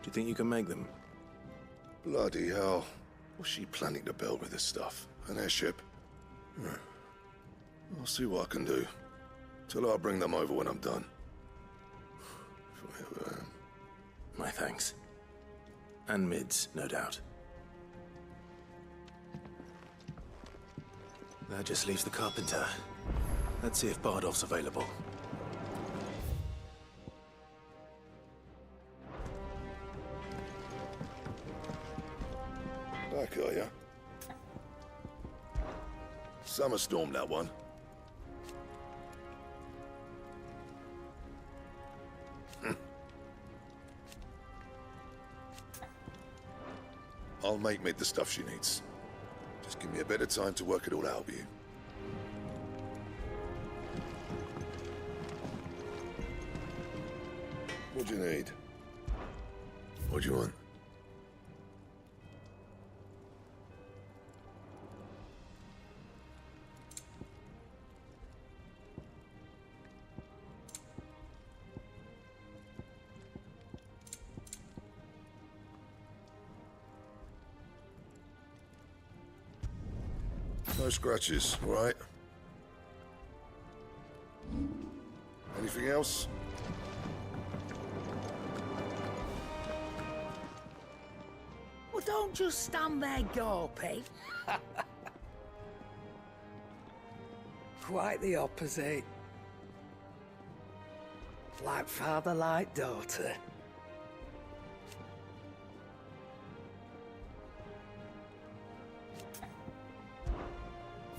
Do you think you can make them? Bloody hell. What's she planning to build with this stuff? An airship? I'll see what I can do. Tell her I'll bring them over when I'm done. My thanks. And Mid's, no doubt. That just leaves the carpenter. Let's see if Bardolph's available. Back, are ya? Summer storm, that one. I'll make Mid the stuff she needs. Just give me a bit of time to work it all out with you. What do you need? What do you want? No scratches, all right? Anything else? Well, don't just stand there gawping. Quite the opposite. Like father, like daughter.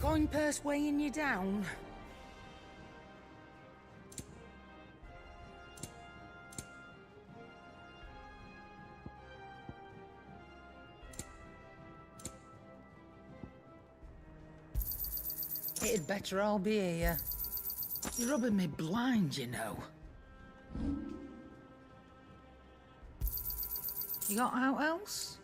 Coin purse weighing you down? It'd better all be here. You're rubbing me blind, you know. You got out else?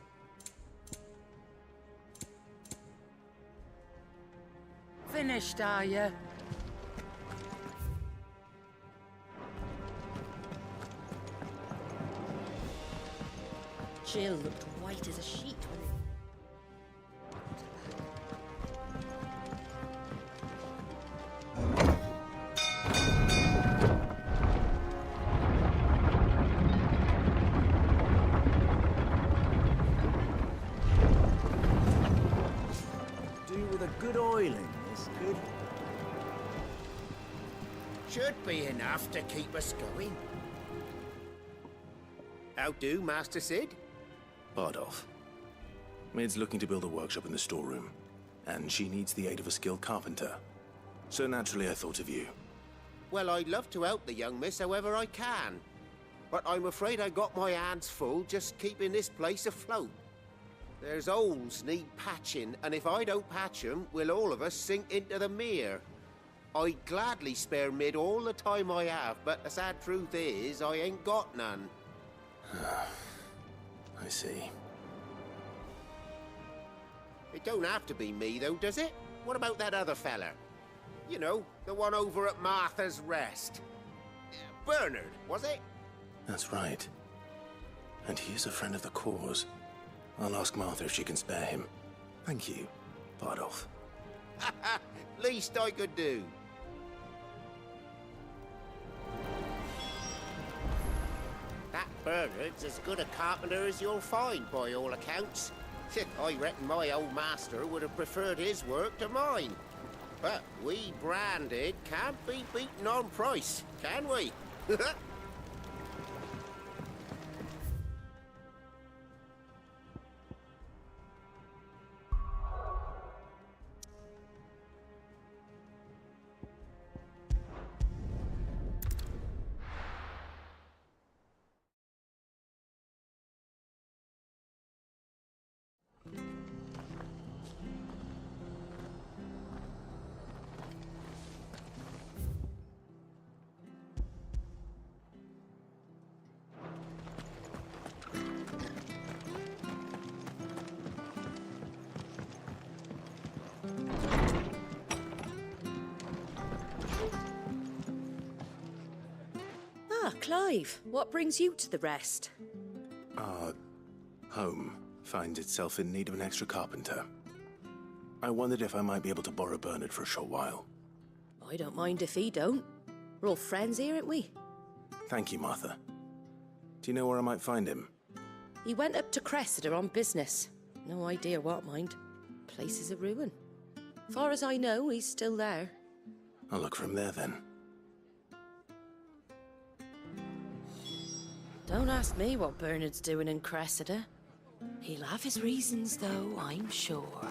Finished, are you? Jill looked white as a sheet when good oiling, this could. Should be enough to keep us going. How do, Master Sid? Bardolph. Mid's looking to build a workshop in the storeroom, and she needs the aid of a skilled carpenter. So naturally I thought of you. Well, I'd love to help the young miss however I can. But I'm afraid I got my hands full just keeping this place afloat. There's holes need patching, and if I don't patch them, we'll all of us sink into the mere. I'd gladly spare Mid all the time I have, but the sad truth is, I ain't got none. I see. It don't have to be me, though, does it? What about that other fella? You know, the one over at Martha's Rest. Bernard, was it? That's right. And he is a friend of the cause. I'll ask Martha if she can spare him. Thank you, Bardolph. Least I could do. That Bernard's as good a carpenter as you'll find, by all accounts. I reckon my old master would have preferred his work to mine. But we branded can't be beaten on price, can we? Clive, what brings you to the rest? Our home finds itself in need of an extra carpenter. I wondered if I might be able to borrow Bernard for a short while. I don't mind if he don't. We're all friends here, aren't we? Thank you, Martha. Do you know where I might find him? He went up to Cressida on business. No idea what, mind. Place is a ruin. Far as I know, he's still there. I'll look for him there, then. Don't ask me what Bernard's doing in Cressida. He'll have his reasons, though, I'm sure.